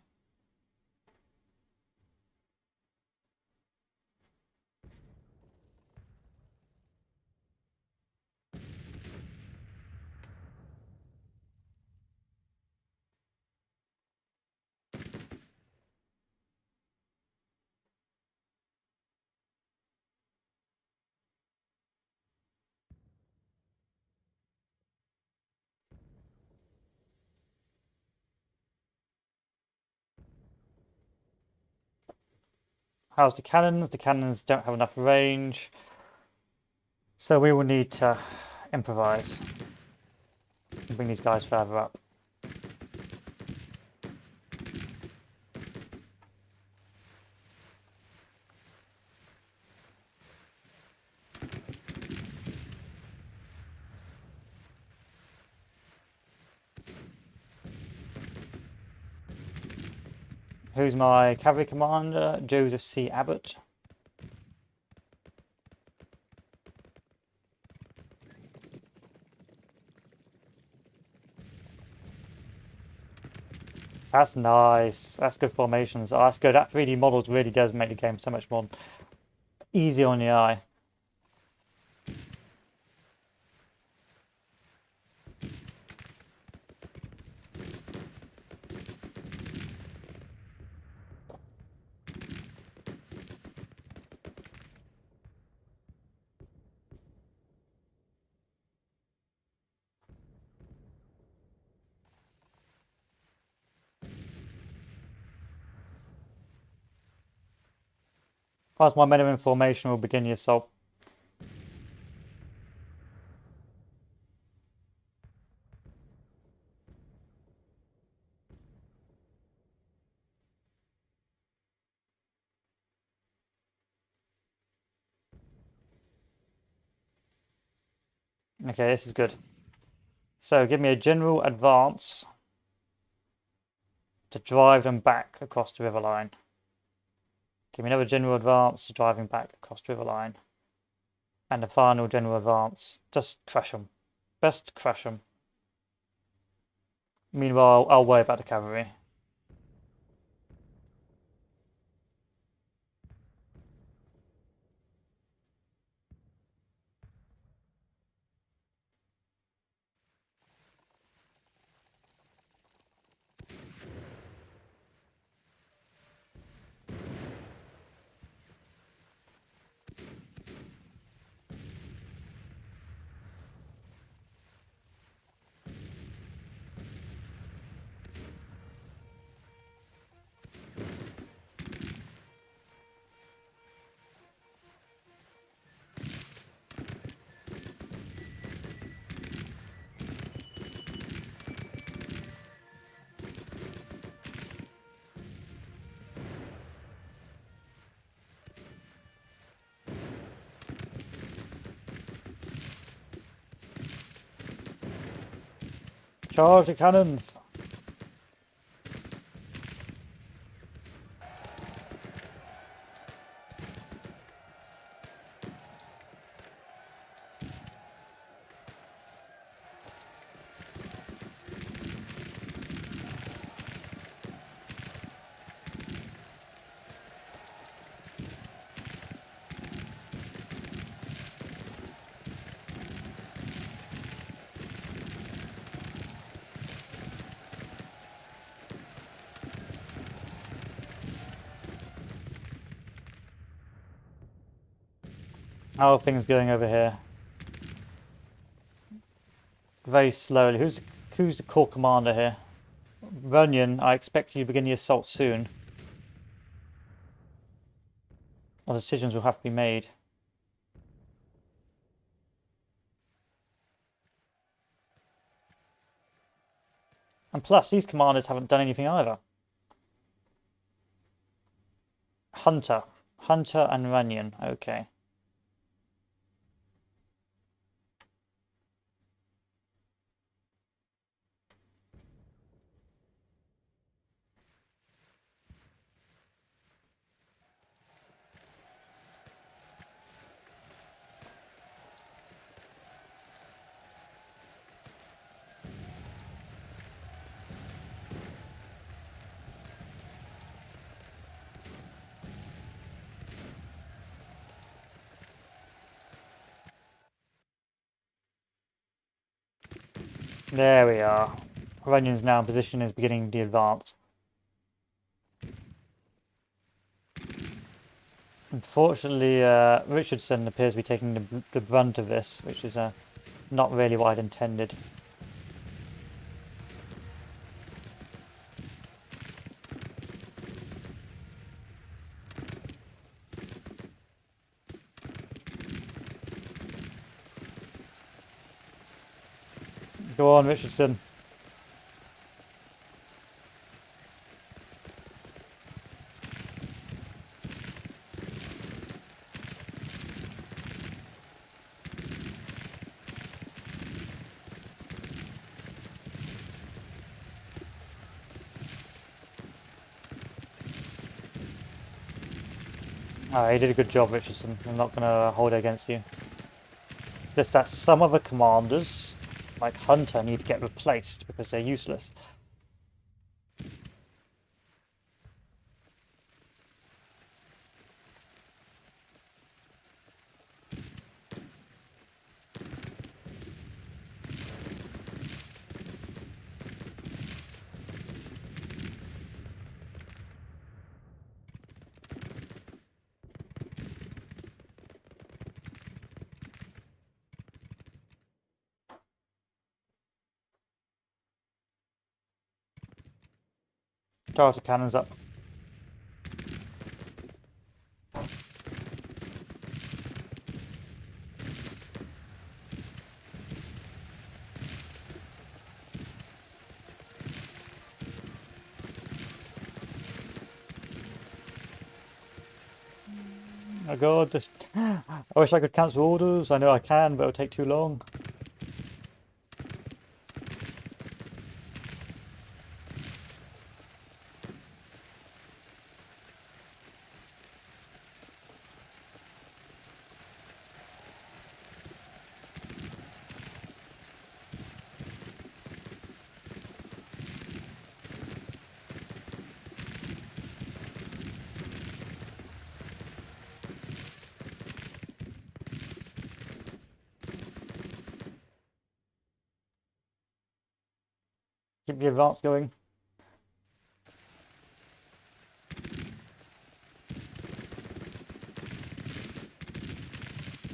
How's the cannons? The cannons don't have enough range. So we will need to improvise and bring these guys further up. Who's my cavalry commander? Joseph C. Abbott. That's nice. That's good formations. Oh, that's good. That 3D models really does make the game so much more easy on the eye. As my men are in formation, we'll begin the assault. Okay, this is good. So give me a general advance to drive them back across the river line. Give me another general advance to driving back across the river line. And a final general advance. Just crush them. Best crush them. Meanwhile, I'll worry about the cavalry. Charge the cannons! How are things going over here? Very slowly. Who's the core commander here? Runyon, I expect you to begin the assault soon. Or decisions will have to be made. And plus, these commanders haven't done anything either. Hunter and Runyon, okay. There we are. Runyon's now in position, is beginning the advance. Unfortunately, Richardson appears to be taking the brunt of this, which is not really what I'd intended. Go on, Richardson. You did a good job, Richardson. I'm not going to hold it against you. Just that some of the commanders, like Hunter, need to get replaced because they're useless. Charge the cannons up. Oh god, just... I wish I could cancel orders. I know I can, but it'll take too long. Keep the advance going.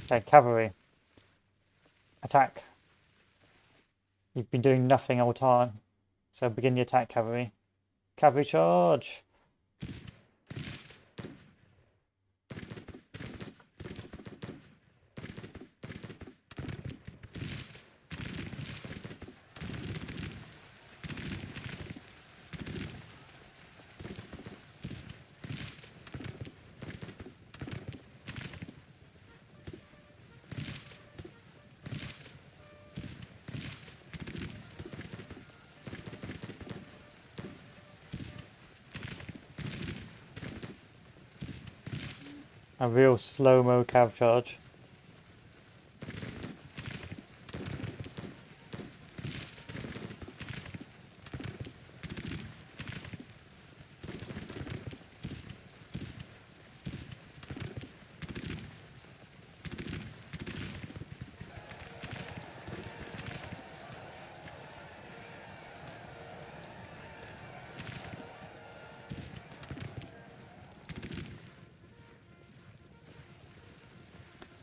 Okay, cavalry. Attack. You've been doing nothing all the time. So begin the attack, cavalry. Cavalry charge! A real slow-mo cav charge.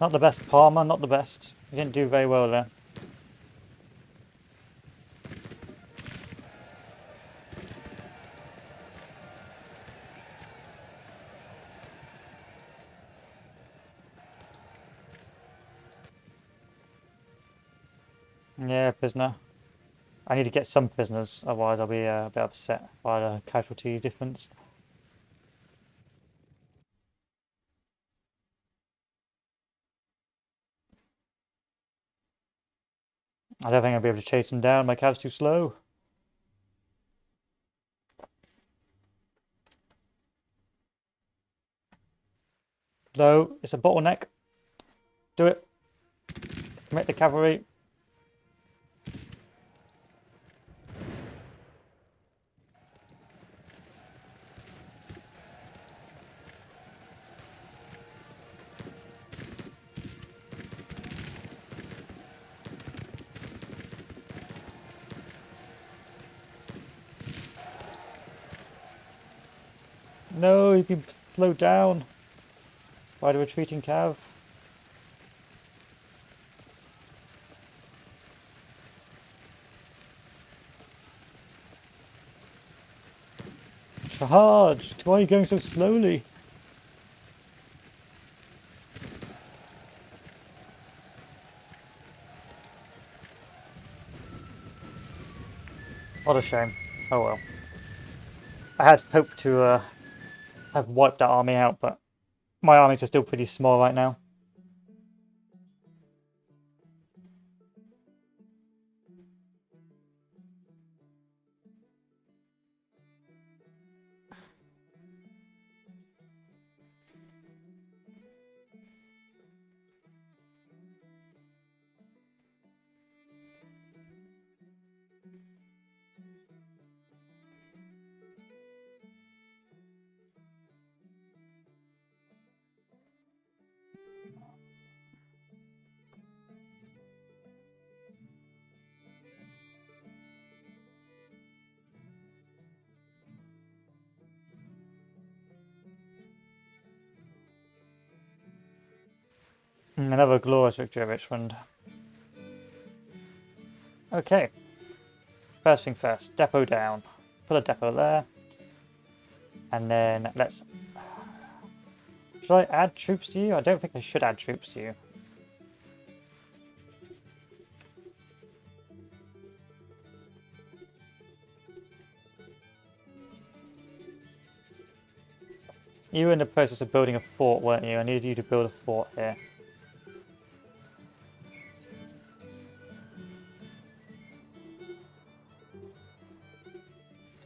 Not the best, Palmer, not the best. You didn't do very well there. Yeah, prisoner. I need to get some prisoners, otherwise I'll be a bit upset by the casualty difference. I don't think I'll be able to chase them down, my cav's too slow. Though, it's a bottleneck. Do it. Commit the cavalry. No, you've been slowed down by the retreating cav. Charge! Why are you going so slowly? What a shame. Oh well. I had hoped to have wiped that army out, but my armies are still pretty small right now. Another glorious victory of Richmond. Okay. First thing first, depot down. Put a depot there. And then let's... Should I add troops to you? I don't think I should add troops to you. You were in the process of building a fort, weren't you? I needed you to build a fort here.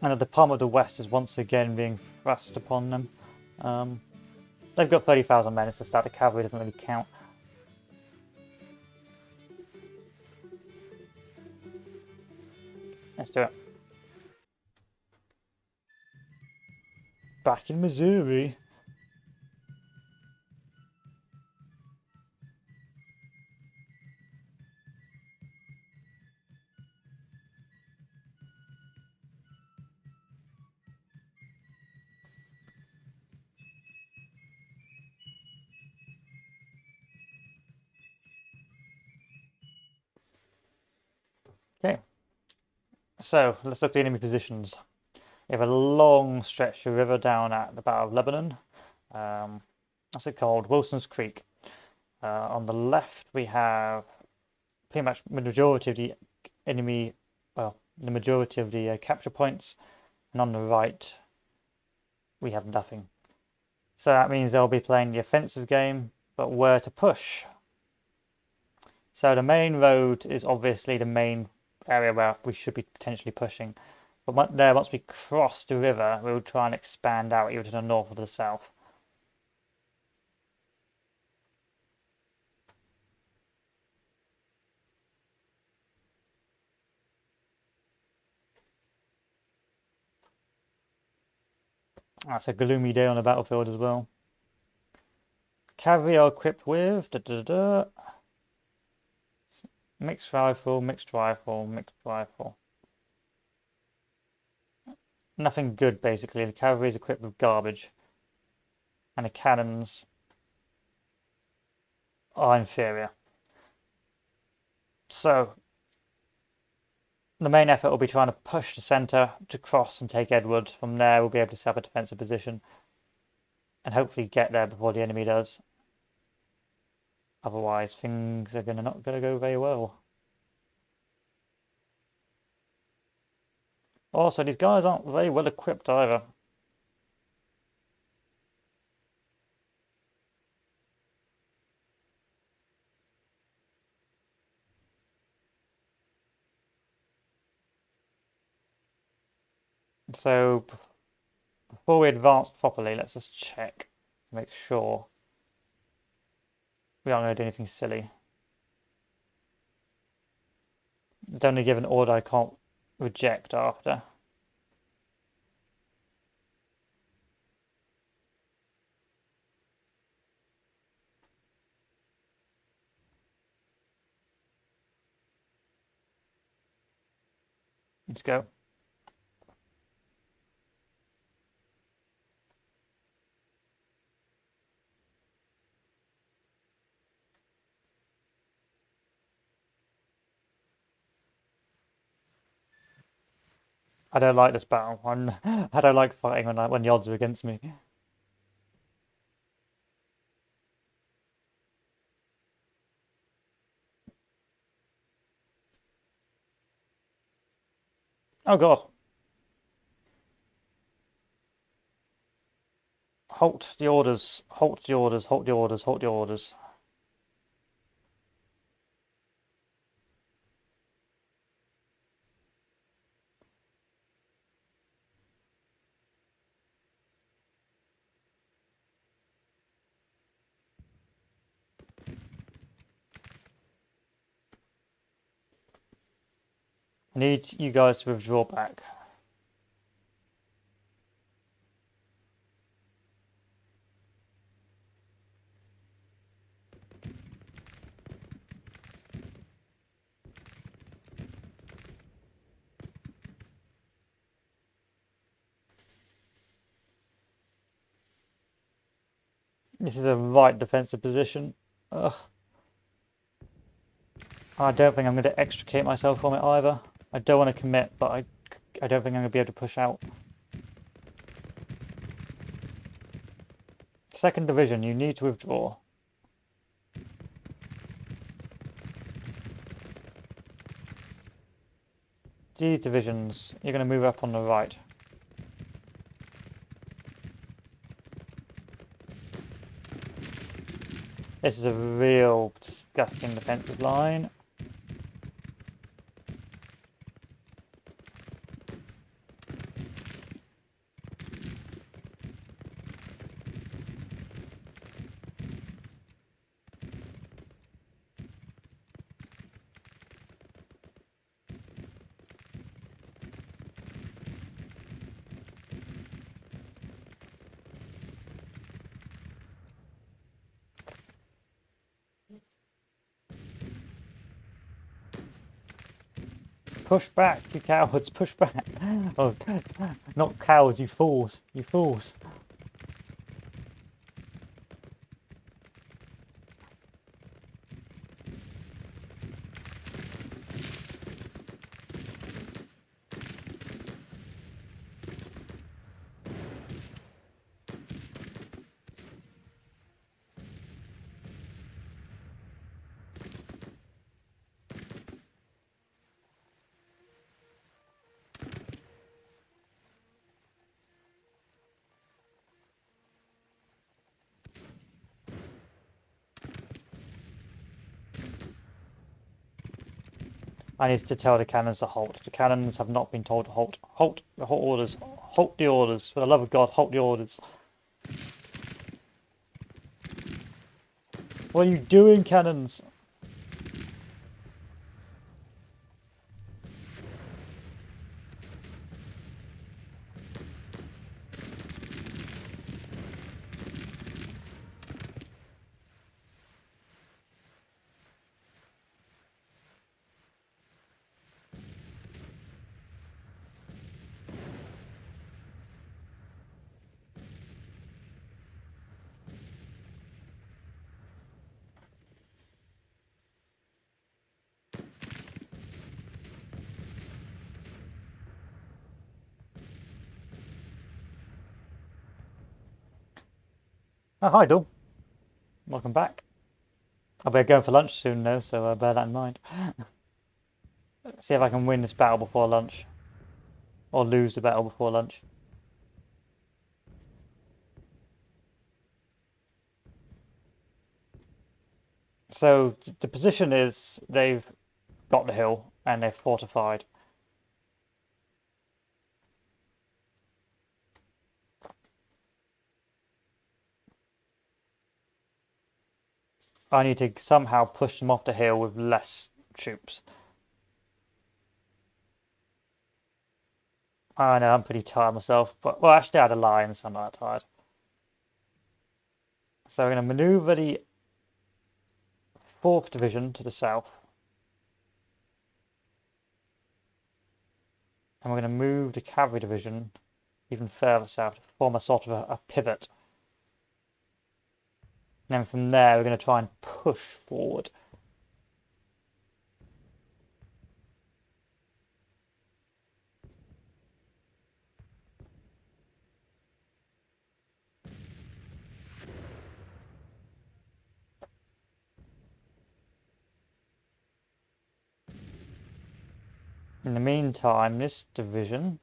And the Department of the West is once again being thrust upon them. They've got 30,000 men, it's a static cavalry, doesn't really count. Let's do it. Back in Missouri. Okay. So, let's look at the enemy positions. We have a long stretch of river down at the Battle of Lebanon. What's it called? Wilson's Creek. On the left, we have pretty much the majority of the enemy, well, the majority of the capture points. And on the right, we have nothing. So that means they'll be playing the offensive game, but where to push. So the main road is obviously the main area where we should be potentially pushing. But once we cross the river, we'll try and expand out either to the north or to the south. That's a gloomy day on the battlefield as well. Cavalry are equipped with mixed rifle, mixed rifle, mixed rifle. Nothing good, basically. The cavalry is equipped with garbage. And the cannons are inferior. So, the main effort will be trying to push the centre to cross and take Edward. From there, we'll be able to set up a defensive position. And hopefully get there before the enemy does. Otherwise, things are not going to go very well. Also, these guys aren't very well equipped either. So, before we advance properly, let's just check to make sure we aren't going to do anything silly. Don't give an order I can't reject after. Let's go. I don't like this battle. I don't like fighting when the odds are against me. Oh god. Halt the orders. Halt the orders. Halt the orders. Halt the orders. I need you guys to withdraw back. This is a right defensive position. Ugh. I don't think I'm going to extricate myself from it either. I don't want to commit, but I don't think I'm going to be able to push out. 2nd Division, you need to withdraw. These divisions, you're going to move up on the right. This is a real disgusting defensive line. Push back, you cowards, push back. Oh, not cowards, you fools, you fools. I need to tell the cannons to halt. The cannons have not been told to halt. Halt the orders. Halt the orders. For the love of God, halt the orders. What are you doing, cannons? Oh, hi, Dul. Welcome back. I'll be going for lunch soon, though, so bear that in mind. See if I can win this battle before lunch. Or lose the battle before lunch. So, the position is they've got the hill and they've fortified. I need to somehow push them off the hill with less troops. I know, I'm pretty tired myself, but, well, actually I had a line, so I'm not that tired. So we're going to maneuver the 4th Division to the south. And we're going to move the Cavalry Division even further south to form a sort of a pivot. And then from there, we're going to try and push forward. In the meantime, this division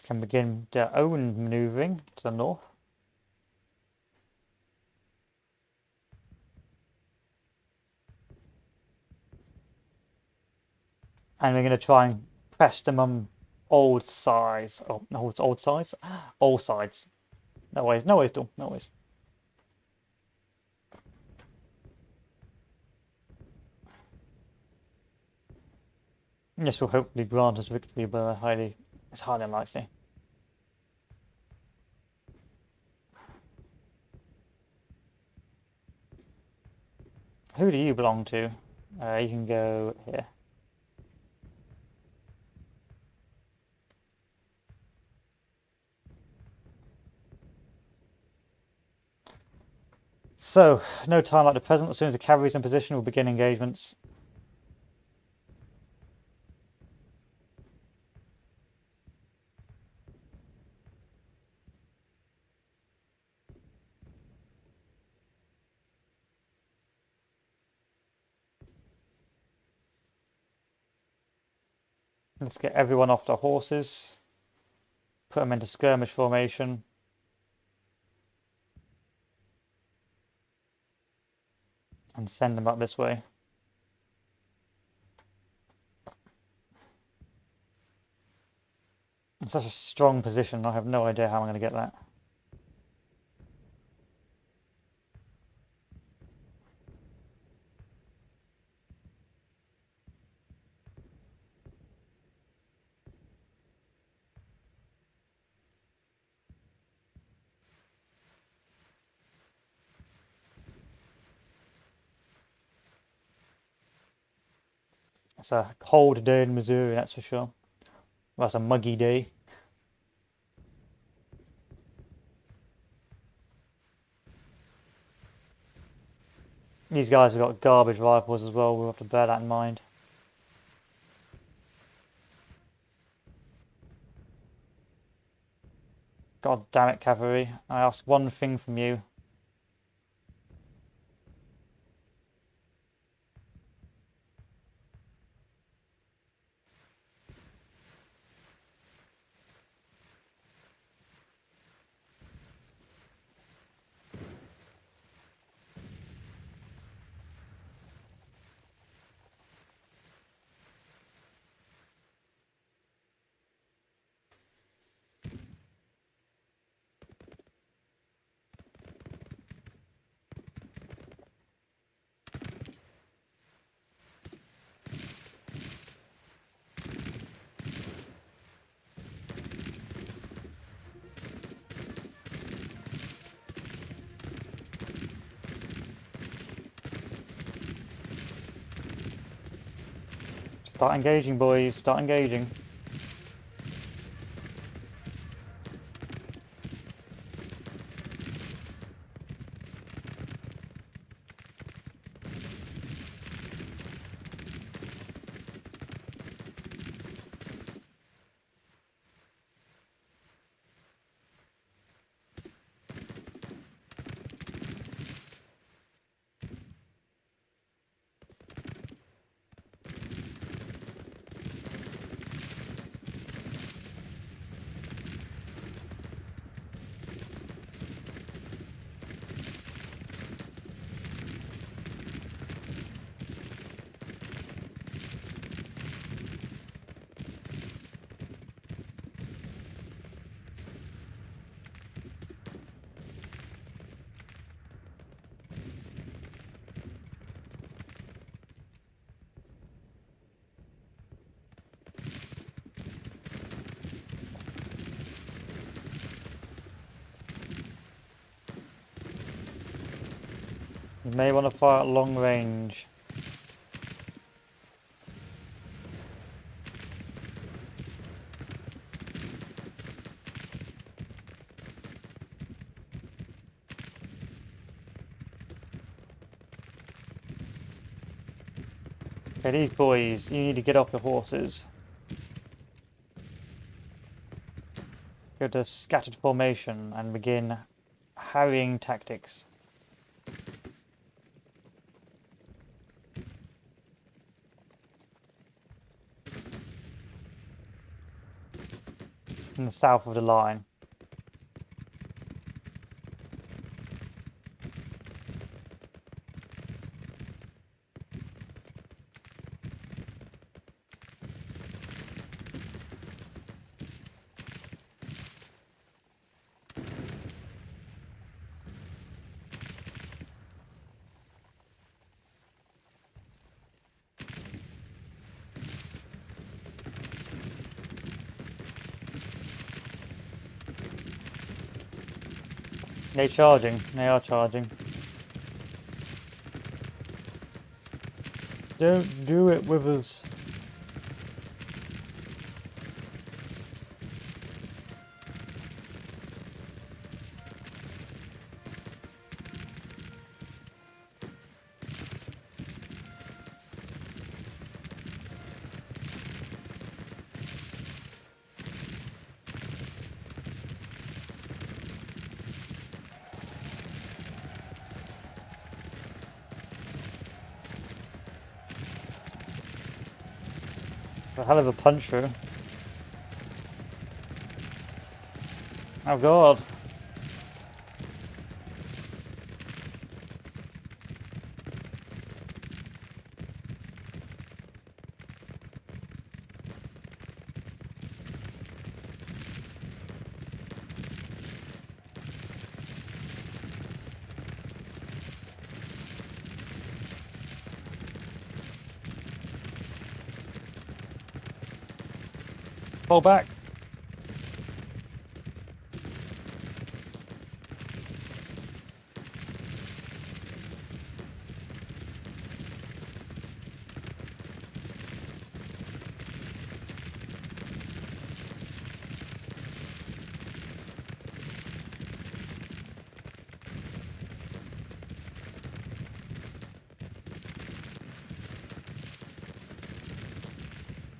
can begin their own maneuvering to the north. And we're going to try and press them on old sides. Oh, no, it's old sides? All sides. No ways, no ways, Dul, no ways. This will hopefully grant us victory, but it's highly unlikely. Who do you belong to? You can go here. So, no time like the present. As soon as the cavalry's in position, we'll begin engagements. Let's get everyone off their horses. Put them into skirmish formation. And send them up this way. It's such a strong position, I have no idea how I'm going to get that. It's a cold day in Missouri, that's for sure. Well, it's a muggy day. These guys have got garbage rifles as well, we'll have to bear that in mind. God damn it, cavalry. I ask one thing from you. Start engaging, boys. Start engaging. You may want to fire at long range. Okay, these boys, you need to get off your horses. Go to scattered formation and begin harrying tactics. In the south of the line. They're charging. They are charging. Don't do it with us. A hell of a punch through. Oh god. Fall back.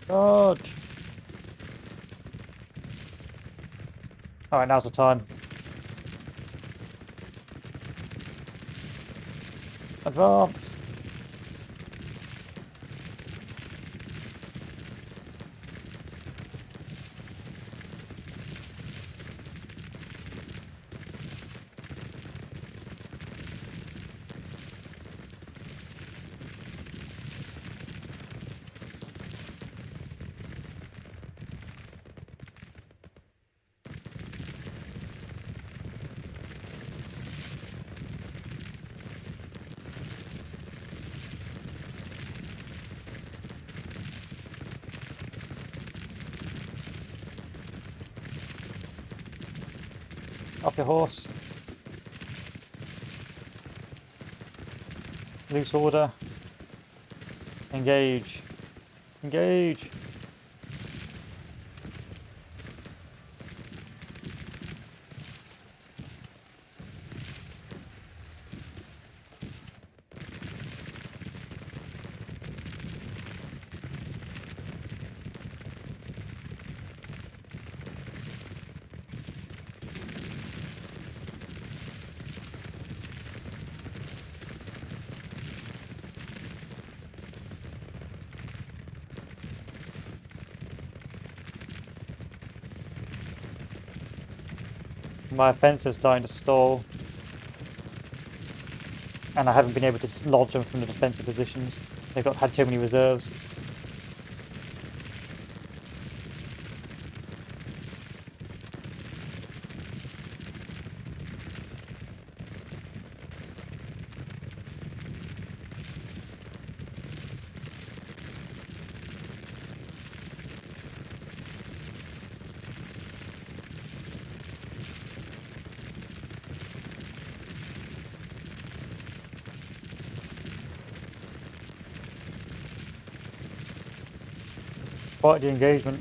God. Alright, now's the time. Advance. Up your horse. Loose order. Engage. Engage. My offensive's starting to stall, and I haven't been able to lodge them from the defensive positions. They've had too many reserves. Quite the engagement.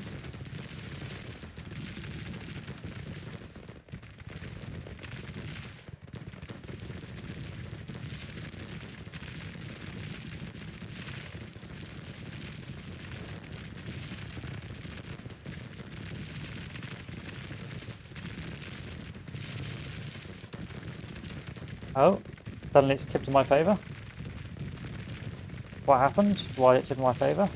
Oh, suddenly it's tipped in my favour. What happened? Why did it tip in my favour?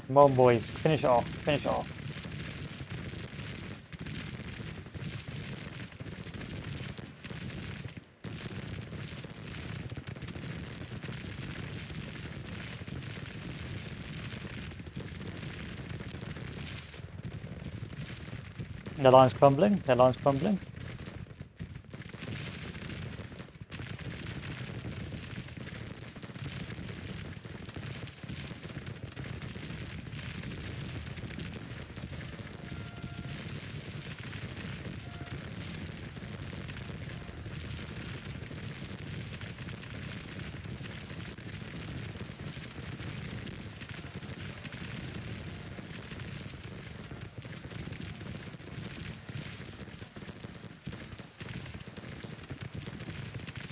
Come on, boys, finish it off, finish it off. Their line's crumbling, their line's crumbling.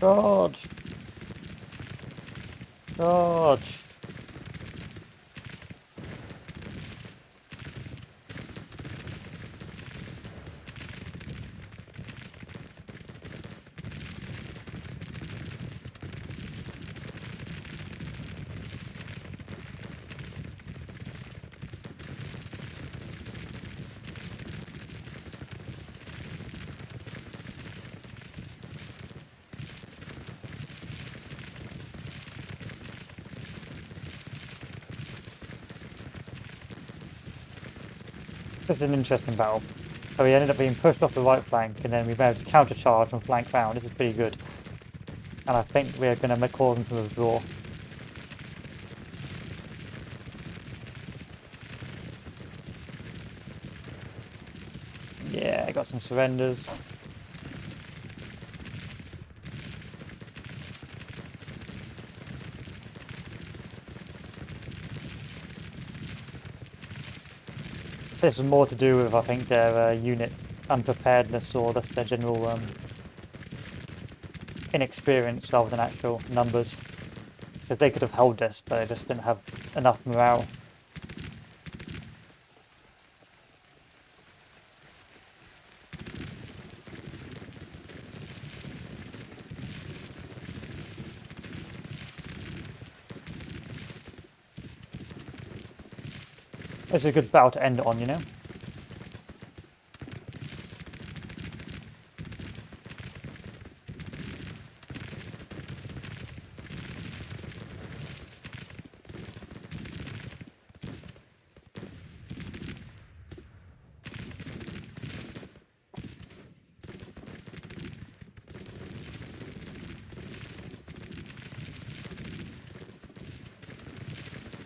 Dodge! Dodge! This is an interesting battle. So we ended up being pushed off the right flank, and then we managed to counter-charge and flank round. This is pretty good. And I think we're going to cause them to withdraw. Yeah, I got some surrenders. This is more to do with, I think, their units' unpreparedness or just their general inexperience rather than actual numbers. Because they could have held this, but they just didn't have enough morale. It's a good battle to end it on, you know?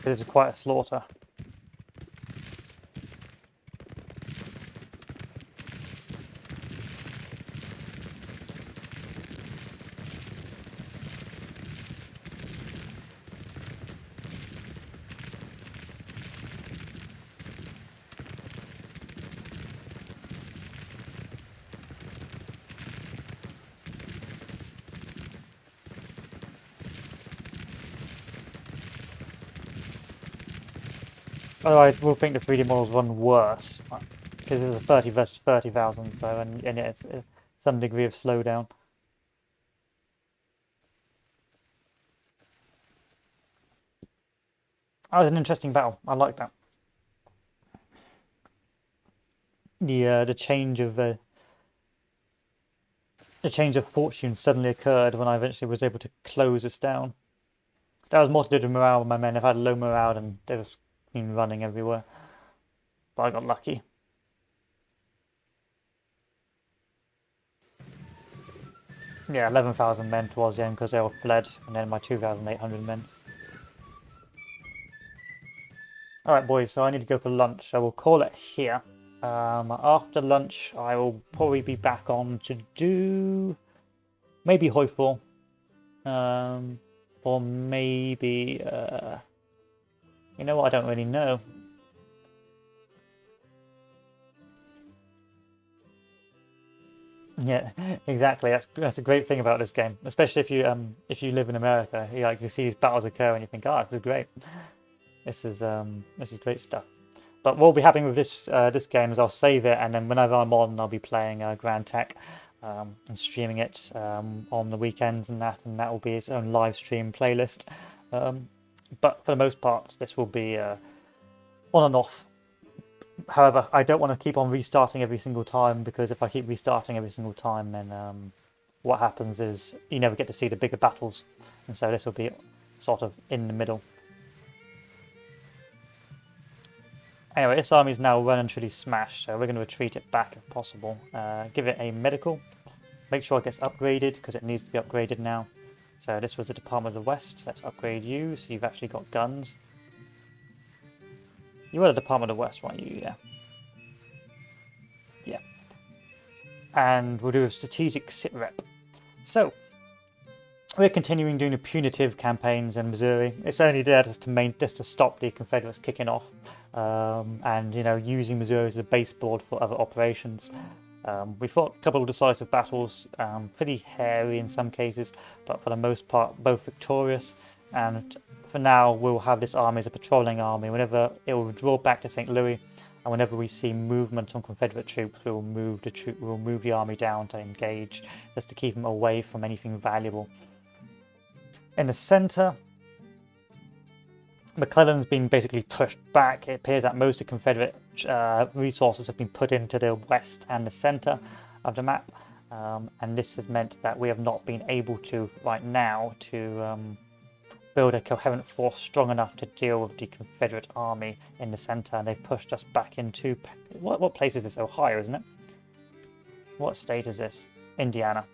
It is quite a slaughter. Although I will think the 3D models run worse, because it's a 30 versus 30,000, so and it's some degree of slowdown. That was an interesting battle. I like that. The change of fortune suddenly occurred when I eventually was able to close this down. That was more to do with morale of my men. If I had low morale, and they was been running everywhere, but I got lucky. Yeah, 11,000 men towards the end because they all fled, and then my 2,800 men. Alright boys, so I need to go for lunch, so we'll call it here. After lunch I will probably be back on to do maybe Hoi4, or maybe you know what, I don't really know. Yeah, exactly. That's a great thing about this game, especially if you live in America. You see these battles occur and you think, oh, this is great. This is great stuff. But what will be happening with this game is I'll save it, and then whenever I'm on, I'll be playing Grand Tech and streaming it on the weekends and that will be its own live stream playlist. But for the most part, this will be on and off. However, I don't want to keep on restarting every single time, because if I keep restarting every single time, then what happens is you never get to see the bigger battles, and so this will be sort of in the middle. Anyway, this army is now well and truly smashed, so we're going to retreat it back if possible. Give it a medical. Make sure it gets upgraded, because it needs to be upgraded now. So this was the Department of the West. Let's upgrade you, so you've actually got guns. You were the Department of the West, weren't you? Yeah. Yeah. And we'll do a strategic sit rep. So, we're continuing doing the punitive campaigns in Missouri. It's only there just to stop the Confederates kicking off, and using Missouri as a base board for other operations. We fought a couple of decisive battles, pretty hairy in some cases, but for the most part both victorious. And for now we'll have this army as a patrolling army. Whenever it will draw back to St. Louis, and whenever we see movement on Confederate troops, we'll move the army down to engage, just to keep them away from anything valuable. In the centre, McClellan's been basically pushed back. It appears that most of Confederate resources have been put into the west and the centre of the map, and this has meant that we have not been able to, right now, to build a coherent force strong enough to deal with the Confederate army in the centre, and they've pushed us back into... What place is this? Ohio, isn't it? What state is this? Indiana.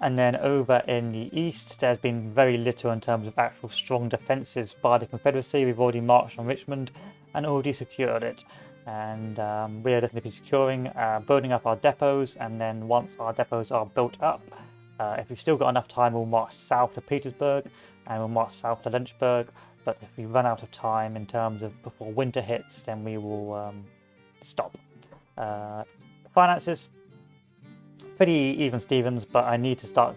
And then over in the east, there's been very little in terms of actual strong defences by the Confederacy. We've already marched on Richmond and already secured it. And we are just going to be securing, building up our depots, and then once our depots are built up, if we've still got enough time, we'll march south to Petersburg and we'll march south to Lynchburg. But if we run out of time in terms of before winter hits, then we will stop. Finances. Pretty even Stevens, but I need to start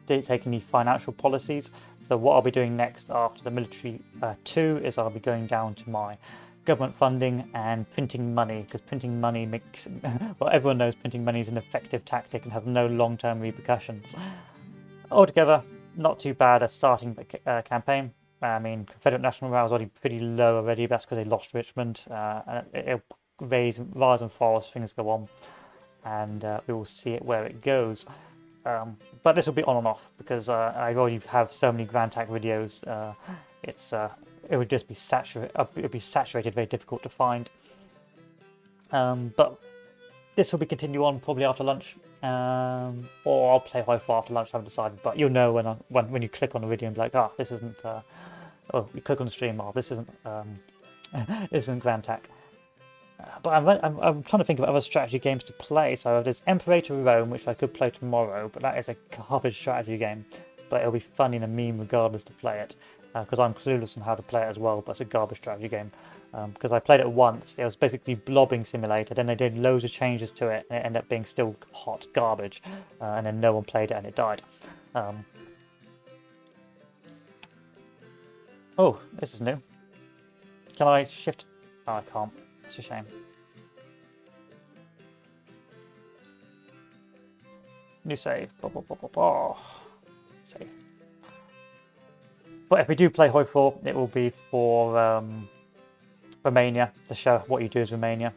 taking the financial policies. So what I'll be doing next after the military 2 is I'll be going down to my government funding and printing money, because printing money makes, well, everyone knows printing money is an effective tactic and has no long-term repercussions. Altogether, not too bad a starting campaign. I mean, Confederate national morale is already pretty low already. That's because they lost Richmond. It'll rise and fall as things go on, and we will see it where it goes. But this will be on and off, because I already have so many Grand Attack videos. It would just be saturated. It would be saturated, very difficult to find. But this will be continue on probably after lunch, or I'll play High 4 after lunch. I haven't decided, but you'll know when you click on the video and be like, ah, this isn't. Oh, you click on the stream, oh, this isn't. This isn't Grand Attack. But I'm trying to think of other strategy games to play. So there's Imperator Rome, which I could play tomorrow, but that is a garbage strategy game. But it'll be funny and a meme regardless to play it, because I'm clueless on how to play it as well. But it's a garbage strategy game, because I played it once. It was basically blobbing simulator. Then they did loads of changes to it, and it ended up being still hot garbage. And then no one played it, and it died. Oh, this is new. Can I shift? Oh, I can't. It's a shame. New save. Save. But if we do play Hoi 4, it will be for Romania, to show what you do as Romania.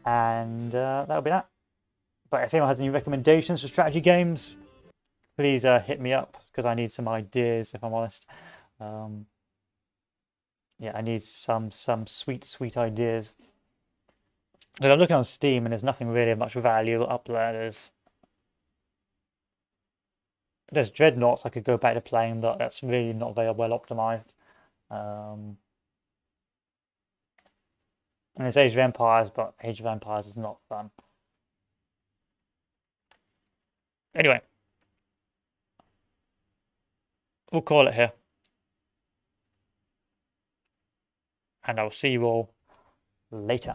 And that'll be that. But if anyone has any recommendations for strategy games, please hit me up, because I need some ideas, if I'm honest. Yeah, I need some sweet ideas. Like, I'm looking on Steam and there's nothing really much value up there. There's Dreadnoughts I could go back to playing, but that's really not very well optimized. And there's Age of Empires, but Age of Empires is not fun. Anyway, we'll call it here. And I'll see you all later.